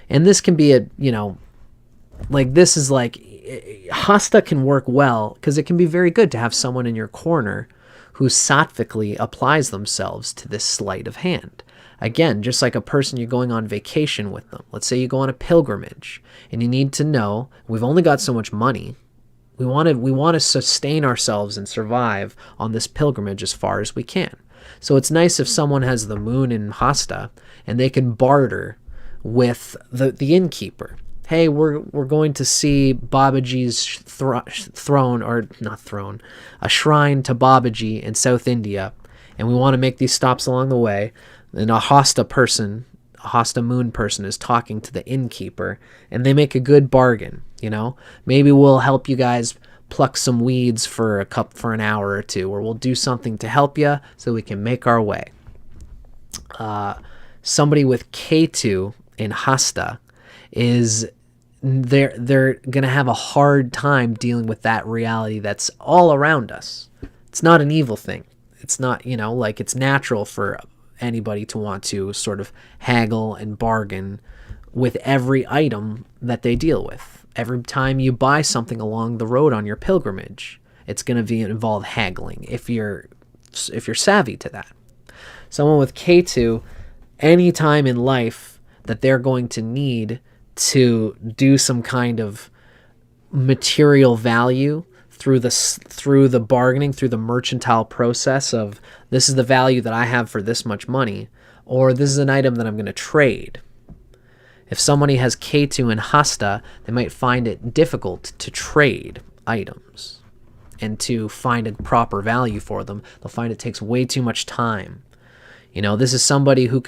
And this can be this is like, hasta can work well because it can be very good to have someone in your corner who sattvically applies themselves to this sleight of hand. Again, just like a person you're going on vacation with them. Let's say you go on a pilgrimage and you need to know, we've only got so much money. We want to sustain ourselves and survive on this pilgrimage as far as we can. So it's nice if someone has the moon in hasta and they can barter with the innkeeper. Hey, we're going to see Babaji's a shrine to Babaji in South India, and we want to make these stops along the way. And a hasta moon person is talking to the innkeeper, and they make a good bargain. Maybe we'll help you guys pluck some weeds for an hour or two, or we'll do something to help you so we can make our way. Somebody with Ketu in hasta is they're going to have a hard time dealing with that reality that's all around us. It's not an evil thing. It's not, it's natural for anybody to want to sort of haggle and bargain with every item that they deal with. Every time you buy something along the road on your pilgrimage, it's going to involve haggling if you're savvy to that. Someone with Ketu, any time in life that they're going to need to do some kind of material value through the bargaining, through the mercantile process of, this is the value that I have for this much money, or this is an item that I'm going to trade. If somebody has Ketu and hasta, they might find it difficult to trade items and to find a proper value for them. They'll find it takes way too much time. This is somebody who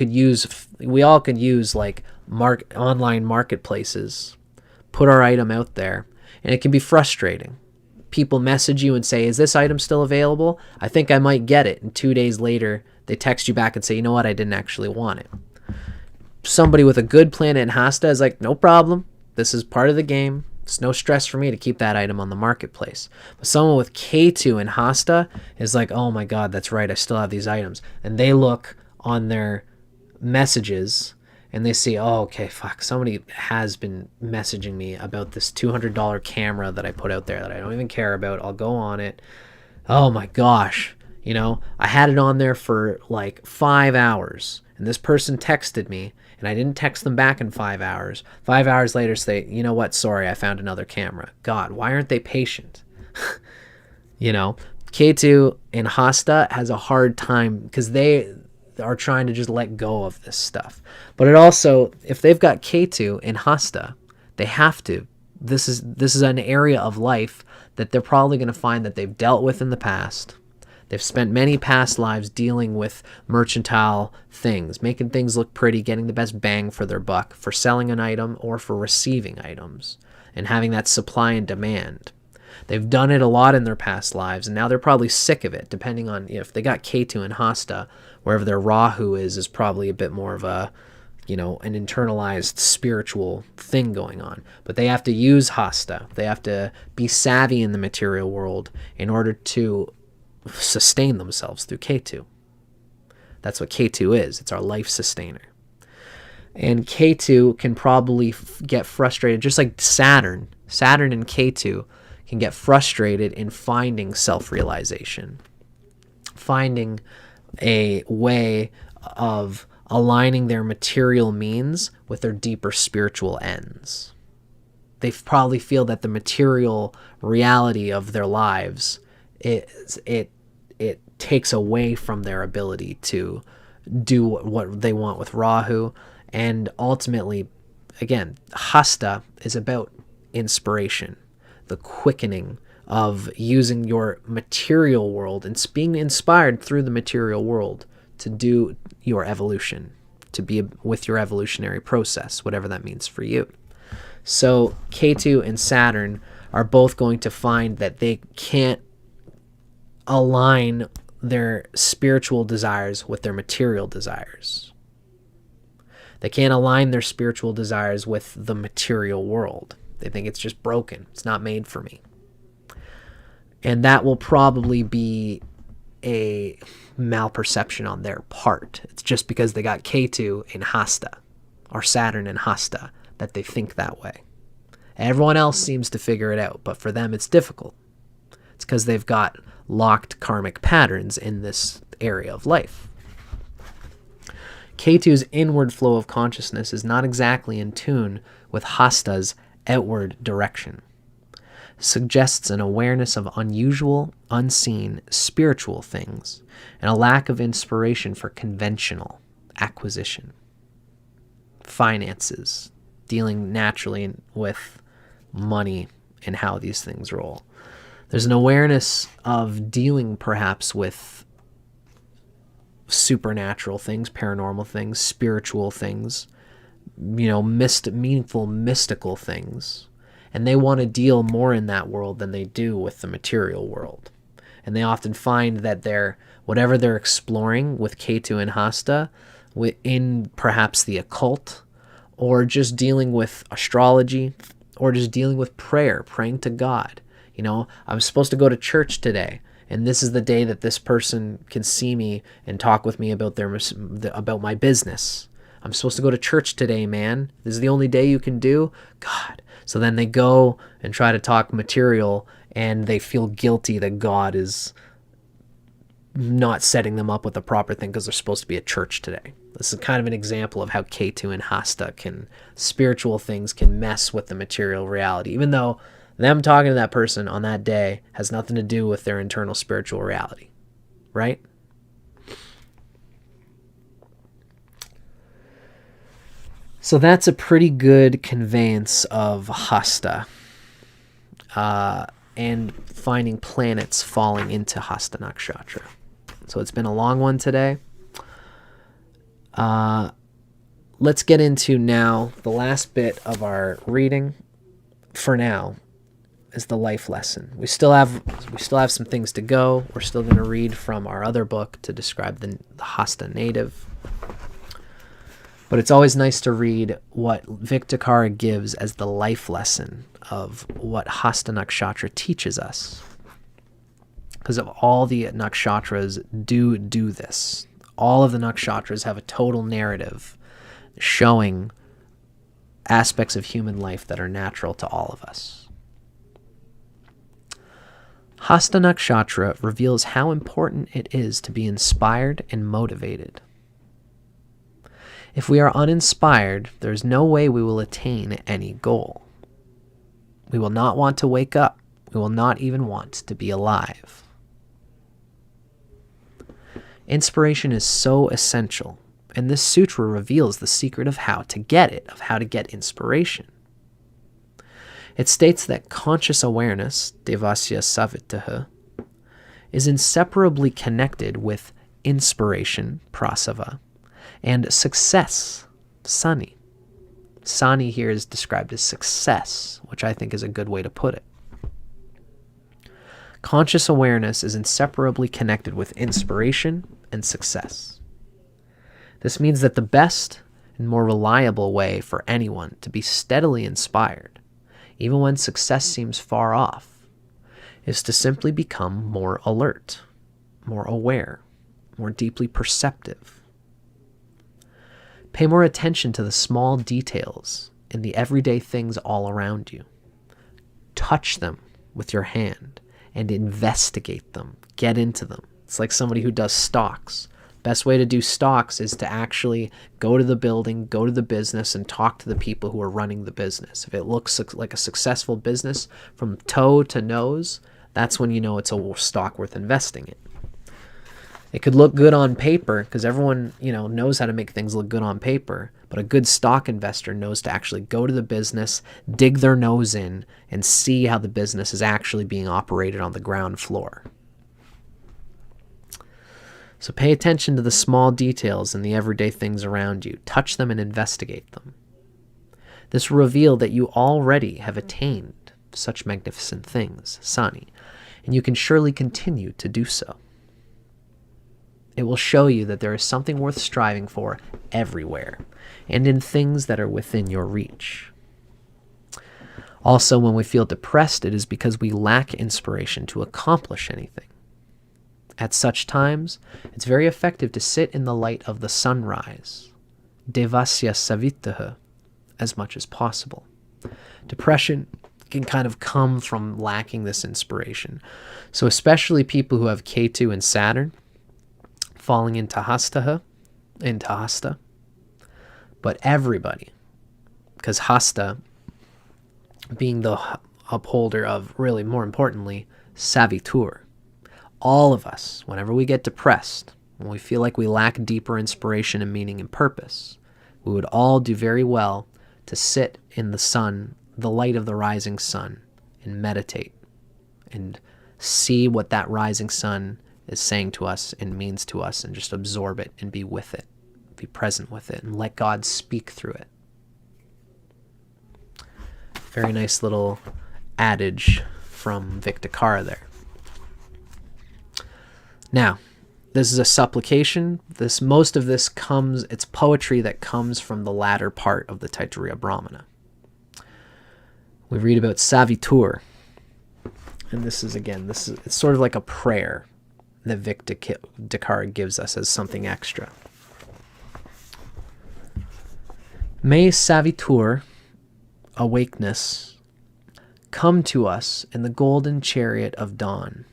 we all could use like online marketplaces, put our item out there, and it can be frustrating. People message you and say, is this item still available? I think I might get it. And 2 days later, they text you back and say, you know what, I didn't actually want it. Somebody with a good planet in hasta is like, no problem. This is part of the game. It's no stress for me to keep that item on the marketplace. But someone with Ketu and hasta is like, oh my God, that's right, I still have these items. And they look on their messages and they see, oh, okay, fuck, somebody has been messaging me about this $200 camera that I put out there that I don't even care about. I'll go on it. Oh my gosh, I had it on there for like 5 hours and this person texted me and I didn't text them back in 5 hours. 5 hours later say, you know what, sorry, I found another camera. God, why aren't they patient? Ketu in hasta has a hard time because they are trying to just let go of this stuff. But it also, if they've got Ketu in hasta, they have to. This is an area of life that they're probably going to find that they've dealt with in the past. They've spent many past lives dealing with mercantile things, making things look pretty, getting the best bang for their buck, for selling an item or for receiving items, and having that supply and demand. They've done it a lot in their past lives, and now they're probably sick of it, depending on if they got Ketu and hasta, wherever their Rahu is probably a bit more of a, an internalized spiritual thing going on. But they have to use hasta. They have to be savvy in the material world in order to sustain themselves through Ketu. That's what Ketu is. It's our life sustainer. And Ketu can probably get frustrated, just like Saturn. Saturn and Ketu can get frustrated in finding self-realization, finding a way of aligning their material means with their deeper spiritual ends. They probably feel that the material reality of their lives, it takes away from their ability to do what they want with Rahu. And ultimately, again, hasta is about inspiration, the quickening of using your material world and being inspired through the material world to do your evolution, to be with your evolutionary process, whatever that means for you. So Ketu and Saturn are both going to find that they can't align their spiritual desires with their material desires. They can't align their spiritual desires with the material world. They think it's just broken. It's not made for me. And that will probably be a malperception on their part. It's just because they got Ketu in Hasta, or Saturn in Hasta, that they think that way. Everyone else seems to figure it out, but for them it's difficult. It's because they've got locked karmic patterns in this area of life. Ketu's inward flow of consciousness is not exactly in tune with Hasta's outward direction. Suggests an awareness of unusual, unseen, spiritual things, and a lack of inspiration for conventional acquisition. Finances, dealing naturally with money and how these things roll. There's an awareness of dealing perhaps with supernatural things, paranormal things, spiritual things, meaningful, mystical things. And they want to deal more in that world than they do with the material world. And they often find that whatever they're exploring with Ketu and Hasta, in perhaps the occult, or just dealing with astrology, or just dealing with prayer, praying to God. I'm supposed to go to church today, and this is the day that this person can see me and talk with me about my business. I'm supposed to go to church today, man. This is the only day you can do? God. So then they go and try to talk material, and they feel guilty that God is not setting them up with the proper thing because they're supposed to be at church today. This is kind of an example of how Ketu and Hasta spiritual things can mess with the material reality, even though them talking to that person on that day has nothing to do with their internal spiritual reality, right? So that's a pretty good conveyance of Hasta and finding planets falling into Hasta Nakshatra. So it's been a long one today. Let's get into now the last bit of our reading. For now, is the life lesson. We still have some things to go. We're still going to read from our other book to describe the Hasta native. But it's always nice to read what Vic Dicara gives as the life lesson of what Hasta Nakshatra teaches us. Because of all the nakshatras do this. All of the nakshatras have a total narrative showing aspects of human life that are natural to all of us. Hasta Nakshatra reveals how important it is to be inspired and motivated. If we are uninspired, there is no way we will attain any goal. We will not want to wake up. We will not even want to be alive. Inspiration is so essential, and this sutra reveals the secret of how to get it, of how to get inspiration. It states that conscious awareness, devasya savitri, is inseparably connected with inspiration, prasava, and success, sani. Sani here is described as success, which I think is a good way to put it. Conscious awareness is inseparably connected with inspiration and success. This means that the best and more reliable way for anyone to be steadily inspired, even when success seems far off, is to simply become more alert, more aware, more deeply perceptive. Pay more attention to the small details in the everyday things all around you. Touch them with your hand and investigate them. Get into them. It's like somebody who does stocks. Best way to do stocks is to actually go to the building, go to the business, and talk to the people who are running the business. If it looks like a successful business from toe to nose, that's when you know it's a stock worth investing in. It could look good on paper because everyone, knows how to make things look good on paper. But a good stock investor knows to actually go to the business, dig their nose in, and see how the business is actually being operated on the ground floor. So pay attention to the small details in the everyday things around you. Touch them and investigate them. This will reveal that you already have attained such magnificent things, sani, and you can surely continue to do so. It will show you that there is something worth striving for everywhere, and in things that are within your reach. Also, when we feel depressed, it is because we lack inspiration to accomplish anything. At such times, it's very effective to sit in the light of the sunrise, devasya savitri, as much as possible. Depression can kind of come from lacking this inspiration. So especially people who have Ketu and Saturn falling into Hasta, but everybody, because Hasta being the upholder of, really more importantly, Savitri. All of us, whenever we get depressed, when we feel like we lack deeper inspiration and meaning and purpose, we would all do very well to sit in the sun, the light of the rising sun, and meditate and see what that rising sun is saying to us and means to us, and just absorb it and be with it, be present with it, and let God speak through it. Very nice little adage from Vic Dicara there. Now, this is a supplication. Most of this it's poetry that comes from the latter part of the Taittiriya Brahmana. We read about Savitri, and it's sort of like a prayer that Vic Dicara gives us as something extra. May Savitri, awakeness, come to us in the golden chariot of dawn.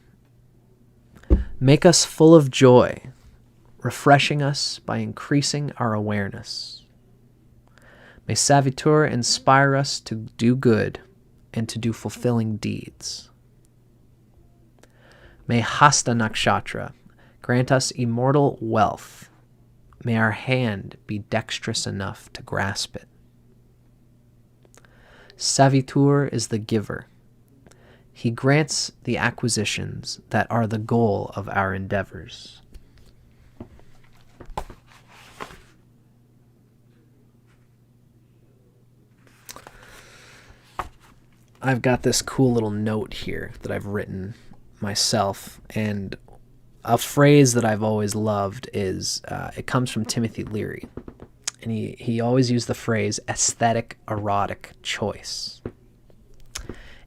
Make us full of joy, refreshing us by increasing our awareness. May Savitri inspire us to do good and to do fulfilling deeds. May Hasta Nakshatra grant us immortal wealth. May our hand be dexterous enough to grasp it. Savitri is the giver. He grants the acquisitions that are the goal of our endeavors. I've got this cool little note here that I've written myself, and a phrase that I've always loved is, it comes from Timothy Leary, and he always used the phrase aesthetic erotic choice.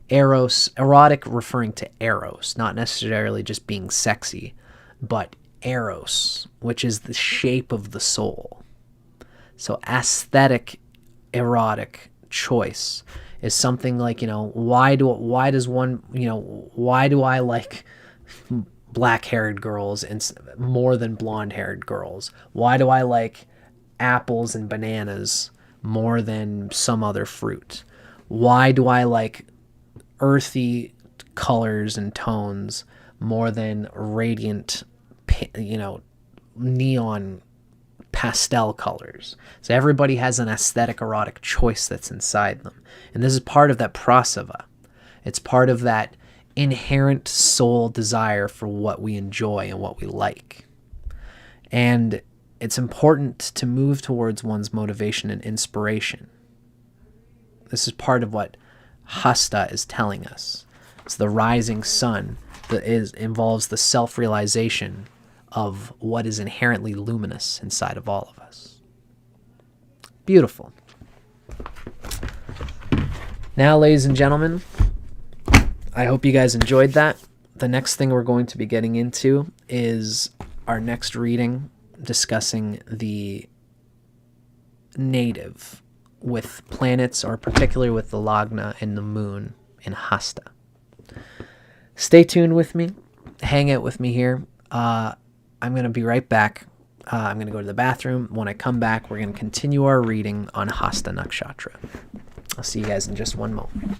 Erotic referring to eros, not necessarily just being sexy, but eros, which is the shape of the soul. So aesthetic erotic choice is something like, why do I like black-haired girls more than blonde-haired girls? Why do I like apples and bananas more than some other fruit? Why do I like earthy colors and tones more than radiant, neon pastel colors? So everybody has an aesthetic erotic choice that's inside them. And this is part of that prasava. It's part of that inherent soul desire for what we enjoy and what we like. And it's important to move towards one's motivation and inspiration. This is part of what Hasta is telling us. It's the rising sun that involves the self-realization of what is inherently luminous inside of all of us. Beautiful. Now, ladies and gentlemen, I hope you guys enjoyed that. The next thing we're going to be getting into is our next reading discussing the native with planets, or particularly with the Lagna and the moon in Hasta. Stay tuned with me. Hang out with me here. I'm going to be right back. I'm going to go to the bathroom. When I come back, we're going to continue our reading on Hasta Nakshatra. I'll see you guys in just one moment.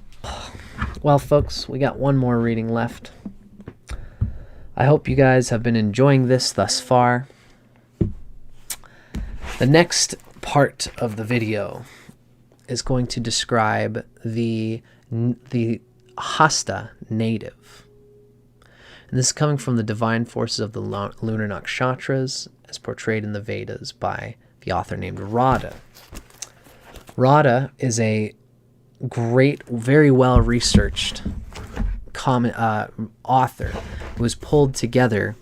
Well, folks, we got one more reading left. I hope you guys have been enjoying this thus far. The next part of the video is going to describe the Hasta native. And this is coming from the divine forces of the Lunar Nakshatras, as portrayed in the Vedas by the author named Radhe. Radhe is a great, very well-researched author who has pulled together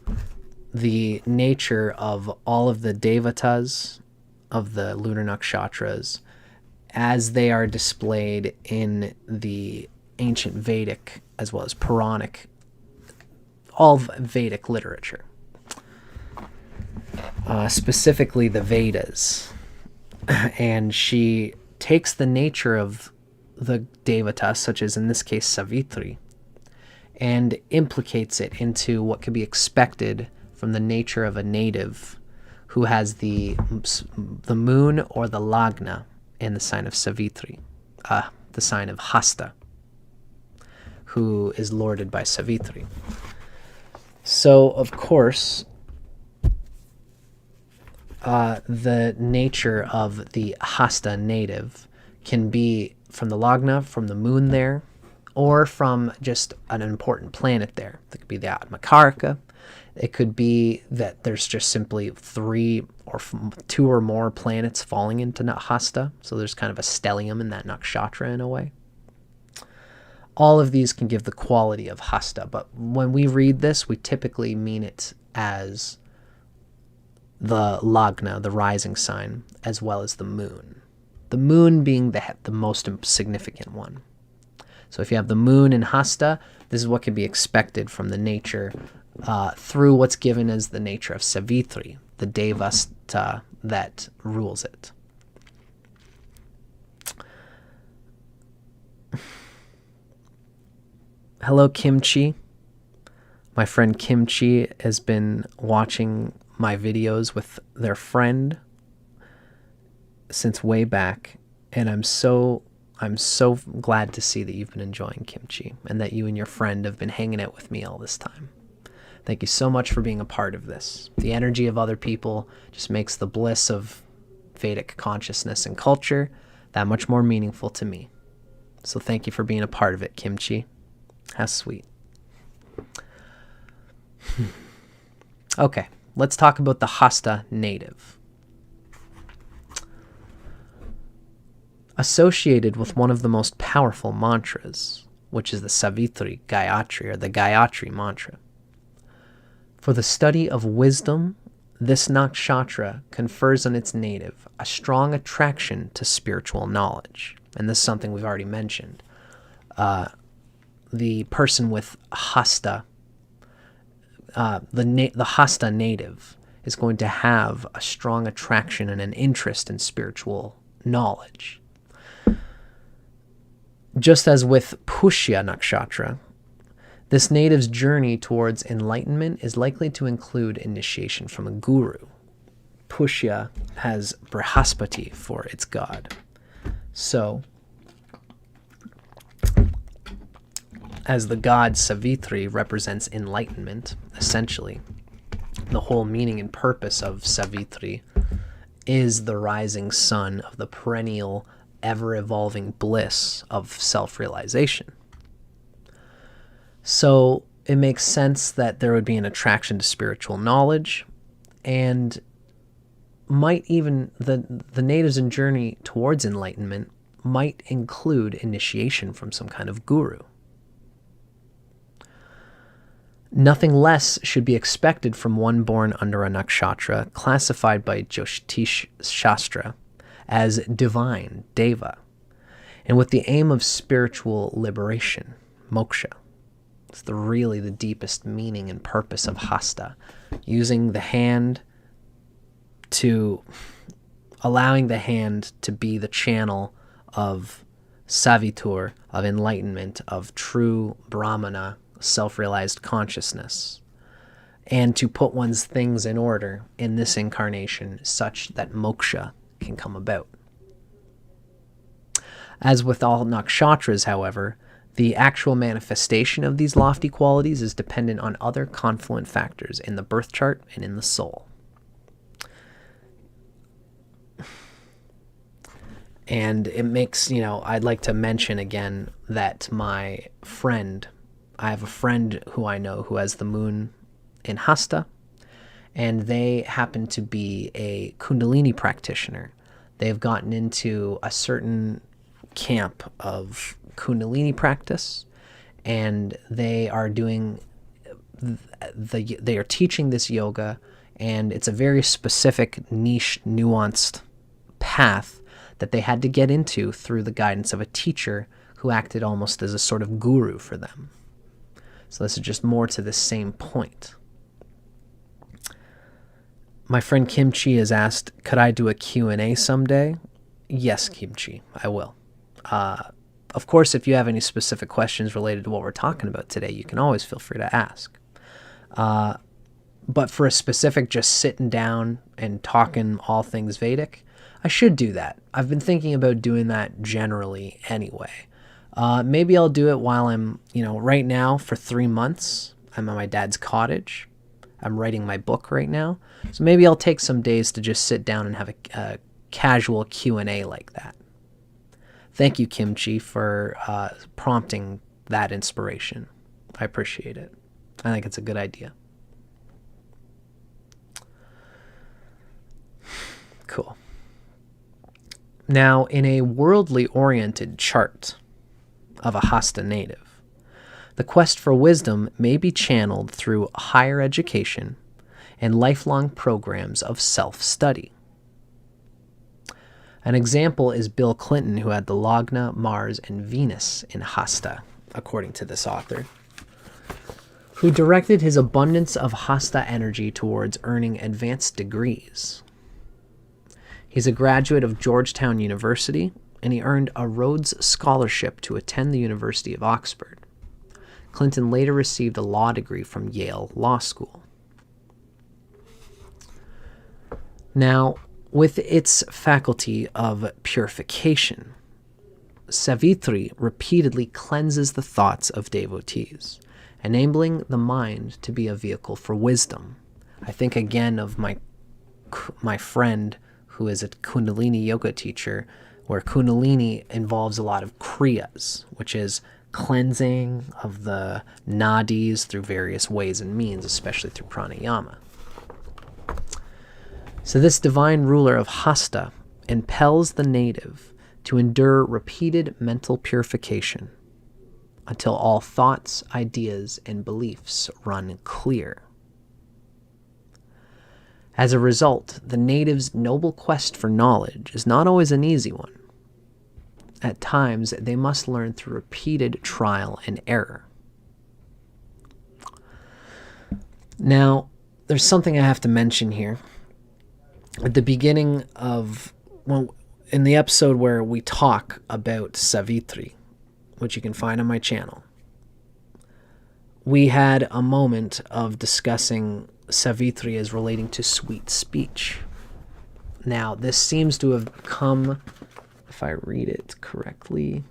the nature of all of the devatas of the Lunar Nakshatras, as they are displayed in the ancient Vedic as well as Puranic, all Vedic literature. Specifically the Vedas. And she takes the nature of the devatas, such as in this case Savitri, and implicates it into what could be expected from the nature of a native who has the moon or the lagna in the sign of Savitri, the sign of Hasta, who is lorded by Savitri. So, of course, the nature of the Hasta native can be from the lagna, from the moon there, or from just an important planet there. That could be the Atmakaraka. It could be that there's just simply 3 or 2 or more planets falling into Hasta. So there's kind of a stellium in that nakshatra in a way. All of these can give the quality of Hasta, but when we read this, we typically mean it as the lagna, the rising sign, as well as the moon. The moon being the most significant one. So if you have the moon in Hasta, this is what can be expected from the nature through what's given as the nature of Savitri, the deva that rules it. Hello, Kimchi. My friend Kimchi has been watching my videos with their friend since way back, and I'm so glad to see that you've been enjoying Kimchi and that you and your friend have been hanging out with me all this time. Thank you so much for being a part of this. The energy of other people just makes the bliss of Vedic consciousness and culture that much more meaningful to me. So thank you for being a part of it, Kimchi. How sweet. Okay, let's talk about the Hasta native. Associated with one of the most powerful mantras, which is the Savitri Gayatri, or the Gayatri Mantra. For the study of wisdom, this nakshatra confers on its native a strong attraction to spiritual knowledge. And this is something we've already mentioned. The person with Hasta, the Hasta native, is going to have a strong attraction and an interest in spiritual knowledge. Just as with Pushya Nakshatra, this native's journey towards enlightenment is likely to include initiation from a guru. Pushya has Brihaspati for its god. So, as the god Savitri represents enlightenment, essentially, the whole meaning and purpose of Savitri is the rising sun of the perennial, ever-evolving bliss of self-realization. So it makes sense that there would be an attraction to spiritual knowledge, and might even, the natives' journey towards enlightenment might include initiation from some kind of guru. Nothing less should be expected from one born under a nakshatra classified by Jyotish Shastra as divine, deva, and with the aim of spiritual liberation, moksha. It's really the deepest meaning and purpose of Hasta, using the hand allowing the hand to be the channel of Savitur, of enlightenment, of true Brahmana, self-realized consciousness, and to put one's things in order in this incarnation such that moksha can come about. As with all nakshatras, however, the actual manifestation of these lofty qualities is dependent on other confluent factors in the birth chart and in the soul. And it makes, I'd like to mention again that I have a friend who I know who has the moon in Hasta, and they happen to be a Kundalini practitioner. They've gotten into a certain camp of Kundalini practice, and they are doing they are teaching this yoga, and it's a very specific, niche, nuanced path that they had to get into through the guidance of a teacher who acted almost as a sort of guru for them. So this is just more to the same point. My friend Kimchi has asked, could I do a Q&A someday? Yes, Kimchi, I will. Of course, if you have any specific questions related to what we're talking about today, you can always feel free to ask. But for a specific just sitting down and talking all things Vedic, I should do that. I've been thinking about doing that generally anyway. Maybe I'll do it while I'm, right now for 3 months, I'm at my dad's cottage. I'm writing my book right now. So maybe I'll take some days to just sit down and have a casual Q&A like that. Thank you, Kimchi, for prompting that inspiration. I appreciate it. I think it's a good idea. Cool. Now, in a worldly-oriented chart of a Hasta native, the quest for wisdom may be channeled through higher education and lifelong programs of self-study. An example is Bill Clinton, who had the Lagna, Mars, and Venus in Hasta, according to this author, who directed his abundance of Hasta energy towards earning advanced degrees. He's a graduate of Georgetown University, and he earned a Rhodes Scholarship to attend the University of Oxford. Clinton later received a law degree from Yale Law School. Now, with its faculty of purification, Savitri repeatedly cleanses the thoughts of devotees, enabling the mind to be a vehicle for wisdom. I think again of my friend who is a Kundalini yoga teacher, where Kundalini involves a lot of kriyas, which is cleansing of the nadis through various ways and means, especially through pranayama. So this divine ruler of Hasta impels the native to endure repeated mental purification until all thoughts, ideas, and beliefs run clear. As a result, the native's noble quest for knowledge is not always an easy one. At times, they must learn through repeated trial and error. Now, there's something I have to mention here. At the beginning of, in the episode where we talk about Savitri, which you can find on my channel, we had a moment of discussing Savitri as relating to sweet speech. Now, this seems to have come, if I read it correctly,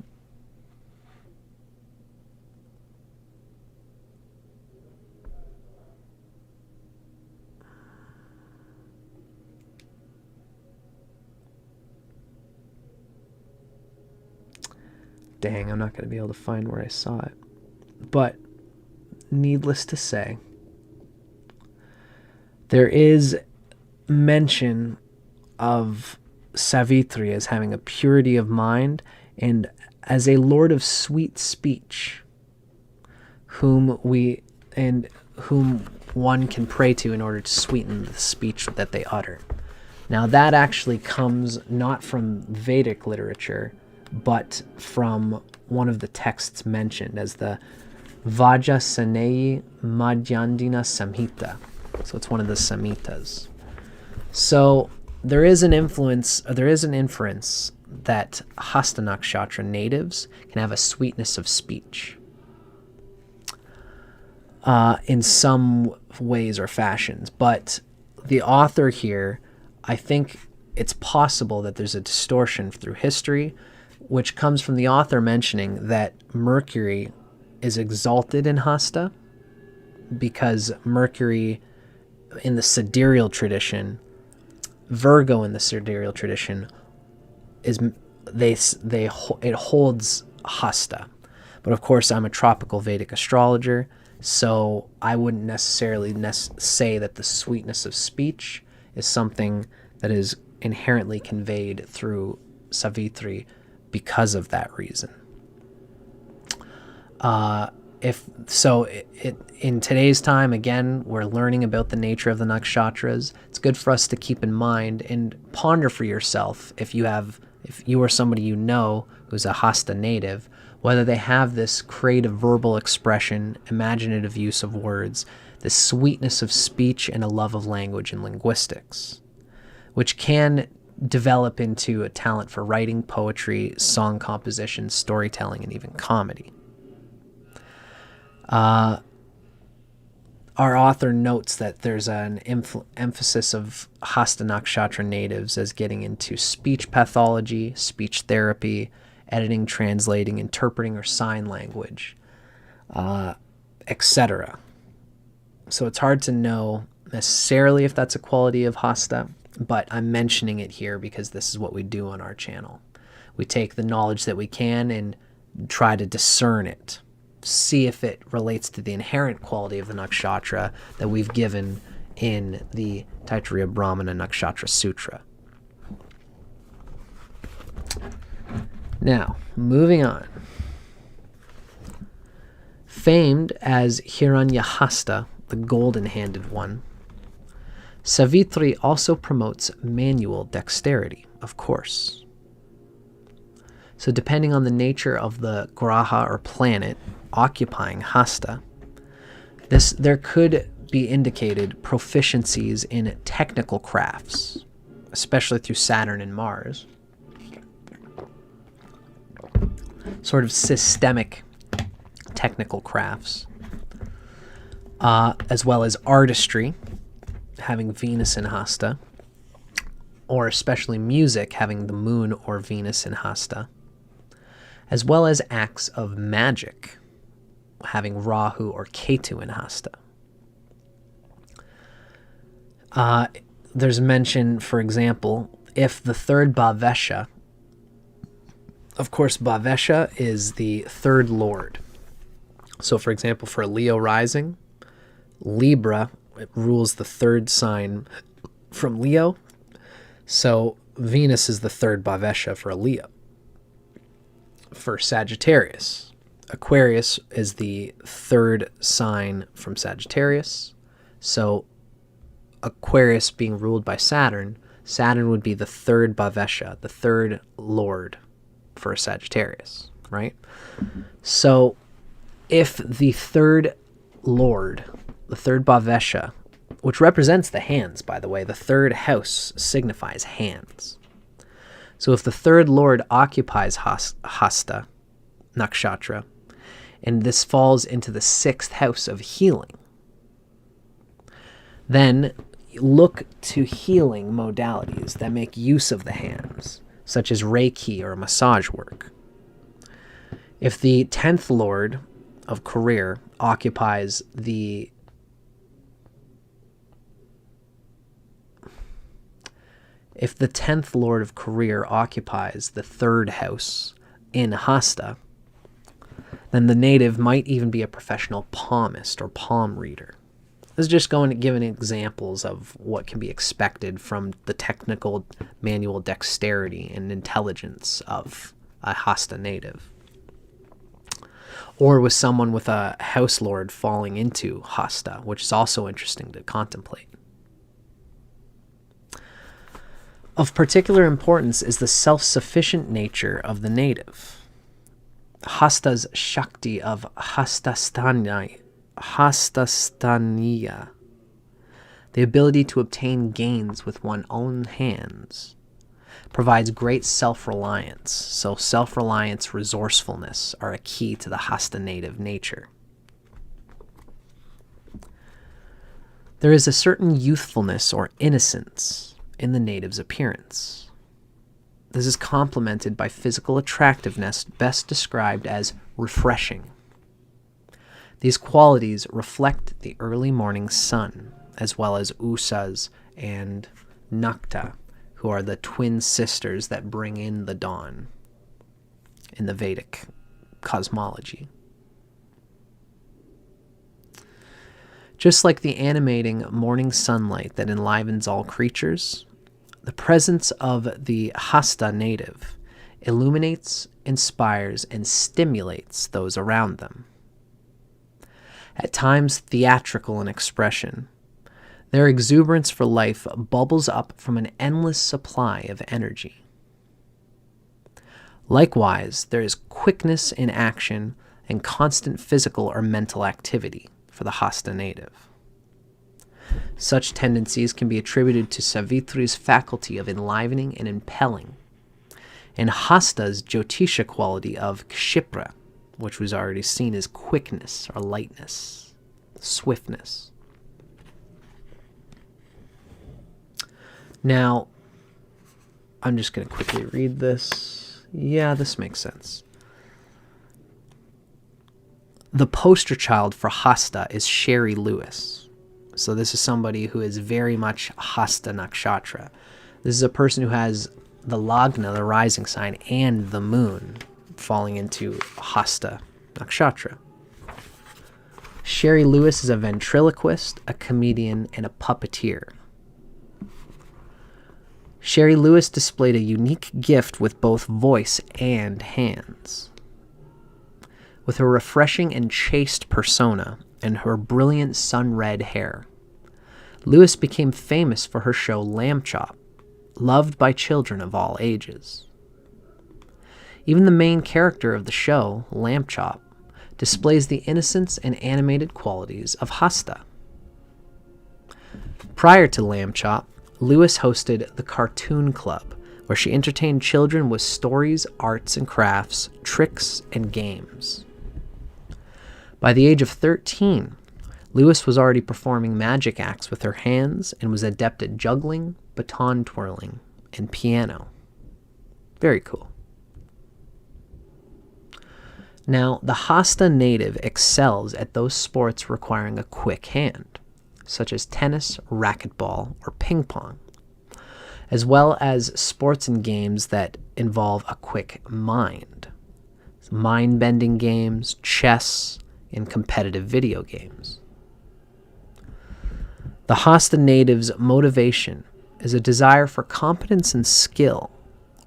dang, I'm not going to be able to find where I saw it. But needless to say, there is mention of Savitri as having a purity of mind and as a lord of sweet speech, whom one can pray to in order to sweeten the speech that they utter. Now that actually comes not from Vedic literature, but from one of the texts mentioned as the Vajasaneyi Madhyandina Samhita. So it's one of the Samhitas. So there is an inference that Hasta Nakshatra natives can have a sweetness of speech in some ways or fashions. But the author here, I think it's possible that there's a distortion through history, which comes from the author mentioning that Mercury is exalted in Hasta because Mercury in the sidereal tradition, Virgo in the sidereal tradition, it holds Hasta. But of course, I'm a tropical Vedic astrologer, so I wouldn't necessarily say that the sweetness of speech is something that is inherently conveyed through Savitri because of that reason. In today's time, again, we're learning about the nature of the nakshatras. It's good for us to keep in mind and ponder for yourself if you have if you or somebody you know who's a Hasta native, whether they have this creative verbal expression, imaginative use of words, the sweetness of speech, and a love of language and linguistics, which can develop into a talent for writing, poetry, song composition, storytelling, and even comedy. Our author notes that there's an emphasis of Hasta Nakshatra natives as getting into speech pathology, speech therapy, editing, translating, interpreting, or sign language, etc. So it's hard to know necessarily if that's a quality of Hasta, but I'm mentioning it here because this is what we do on our channel. We take the knowledge that we can and try to discern it, see if it relates to the inherent quality of the nakshatra that we've given in the Taittiriya Brahmana Sutra. Now, moving on. Famed as Hiranyahasta, the golden-handed one, Savitri also promotes manual dexterity, of course. So depending on the nature of the graha or planet occupying Hasta, there could be indicated proficiencies in technical crafts, especially through Saturn and Mars. Sort of systemic technical crafts, as well as artistry, having Venus in Hasta, or especially music, having the moon or Venus in Hasta, as well as acts of magic, having Rahu or Ketu in Hasta. There's mention, for example, if the third Bhavesha, of course, Bhavesha is the third lord. So, for example, for a Leo rising, Libra, it rules the third sign from Leo. So, Venus is the third Bhavesha for a Leo. For Sagittarius, Aquarius is the third sign from Sagittarius. So, Aquarius being ruled by Saturn, Saturn would be the third Bhavesha, the third lord for Sagittarius, right? So if the third lord, the third Bhavesha, which represents the hands, by the way, the third house signifies hands. So if the third lord occupies Hasta Nakshatra, and this falls into the sixth house of healing, then look to healing modalities that make use of the hands, such as Reiki or massage work. If the 10th lord of career occupies the third house in Hasta, then the native might even be a professional palmist or palm reader. This is just going to give examples of what can be expected from the technical manual dexterity and intelligence of a Hasta native. Or with someone with a house lord falling into Hasta, which is also interesting to contemplate. Of particular importance is the self-sufficient nature of the native. Hasta's Shakti of Hastastaniya, the ability to obtain gains with one's own hands, provides great self-reliance. So self-reliance, resourcefulness are a key to the Hasta native nature. There is a certain youthfulness or innocence in the native's appearance. This is complemented by physical attractiveness, best described as refreshing. These qualities reflect the early morning sun, as well as Usas and Nakta, who are the twin sisters that bring in the dawn in the Vedic cosmology. Just like the animating morning sunlight that enlivens all creatures, the presence of the Hasta native illuminates, inspires, and stimulates those around them. At times theatrical in expression, their exuberance for life bubbles up from an endless supply of energy. Likewise, there is quickness in action and constant physical or mental activity for the Hasta native. Such tendencies can be attributed to Savitri's faculty of enlivening and impelling, and Hasta's Jyotisha quality of Kshipra, which was already seen as quickness or lightness, swiftness. Now, I'm just going to quickly read this. Yeah, this makes sense. The poster child for Hasta is Sherry Lewis. So this is somebody who is very much Hasta Nakshatra. This is a person who has the Lagna, the rising sign, and the moon falling into Hasta Nakshatra. Sherry Lewis is a ventriloquist, a comedian, and a puppeteer. Sherry Lewis displayed a unique gift with both voice and hands. With her refreshing and chaste persona and her brilliant sun-red hair, Lewis became famous for her show Lamb Chop, loved by children of all ages. Even the main character of the show, Lamb Chop, displays the innocence and animated qualities of Hasta. Prior to Lamb Chop, Lewis hosted the Cartoon Club, where she entertained children with stories, arts and crafts, tricks, and games. By the age of 13, Lewis was already performing magic acts with her hands and was adept at juggling, baton twirling, and piano. Very cool. Now, the Hasta native excels at those sports requiring a quick hand, such as tennis, racquetball, or ping pong, as well as sports and games that involve a quick mind. Mind-bending games, chess, and competitive video games. The Hasta native's motivation is a desire for competence and skill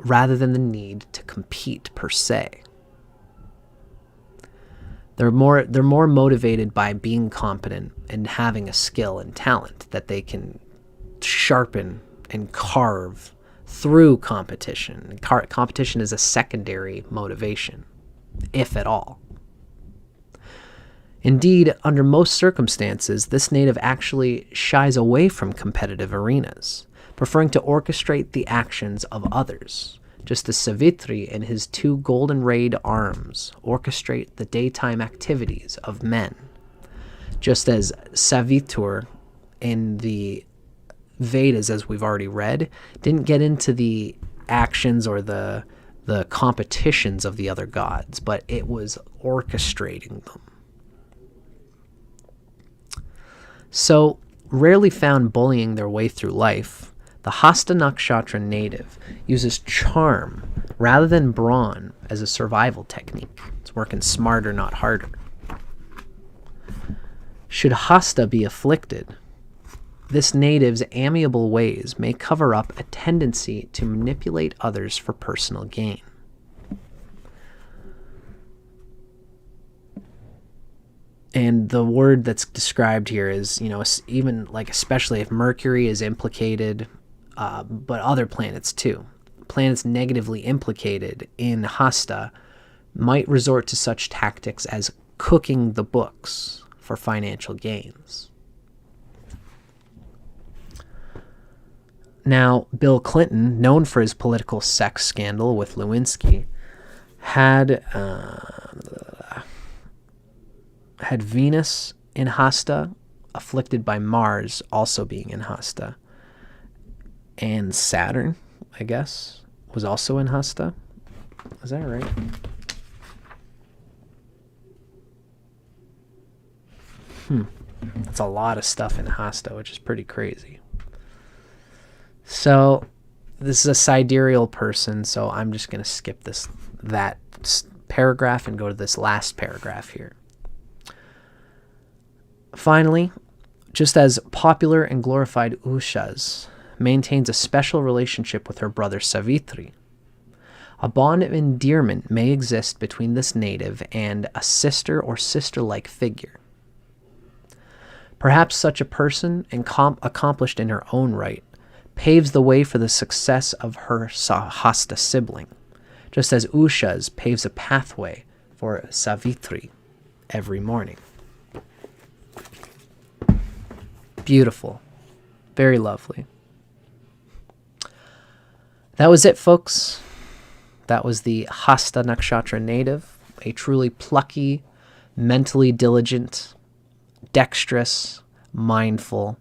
rather than the need to compete per se. They're more motivated by being competent and having a skill and talent that they can sharpen and carve through competition. Competition is a secondary motivation, if at all. Indeed, under most circumstances, this native actually shies away from competitive arenas, preferring to orchestrate the actions of others, just as Savitri and his two golden-rayed arms orchestrate the daytime activities of men, just as Savitri in the Vedas, as we've already read, didn't get into the actions or the competitions of the other gods, but it was orchestrating them. So, rarely found bullying their way through life, the Hasta Nakshatra native uses charm rather than brawn as a survival technique. It's working smarter, not harder. Should Hasta be afflicted, this native's amiable ways may cover up a tendency to manipulate others for personal gain. And the word that's described here is, even like especially if Mercury is implicated, but other planets too. Planets negatively implicated in Hasta might resort to such tactics as cooking the books for financial gains. Now, Bill Clinton, known for his political sex scandal with Lewinsky, had Venus in Hasta, afflicted by Mars also being in Hasta. And Saturn, I guess, was also in Hasta. Is that right? That's a lot of stuff in Hasta, which is pretty crazy. So, this is a sidereal person, so I'm just going to skip that paragraph and go to this last paragraph here. Finally, just as popular and glorified Ushas maintains a special relationship with her brother Savitri, a bond of endearment may exist between this native and a sister or sister-like figure. Perhaps such a person, accomplished in her own right, paves the way for the success of her Hasta sibling, just as Usha's paves a pathway for Savitri every morning. Beautiful. Very lovely. That was it, folks. That was the Hasta Nakshatra native, a truly plucky, mentally diligent, dexterous, mindful,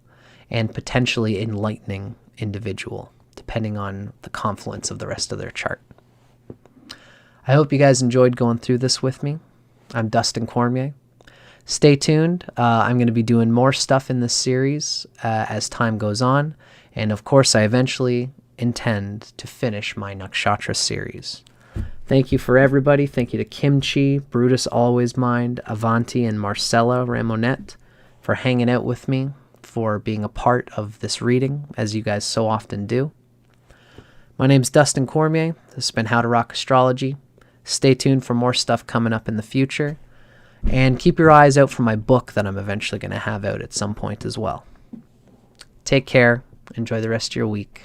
and potentially enlightening individual, depending on the confluence of the rest of their chart. I hope you guys enjoyed going through this with me. I'm Dustin Cormier. Stay tuned. I'm going to be doing more stuff in this series as time goes on. And of course, I eventually intend to finish my Nakshatra series. Thank you for everybody. Thank you to Kimchi, Brutus Always Mind, Avanti, and Marcella Ramonette for hanging out with me, for being a part of this reading, as you guys so often do. My name's Dustin Cormier. This has been How to Rock Astrology. Stay tuned for more stuff coming up in the future. And keep your eyes out for my book that I'm eventually going to have out at some point as well. Take care. Enjoy the rest of your week.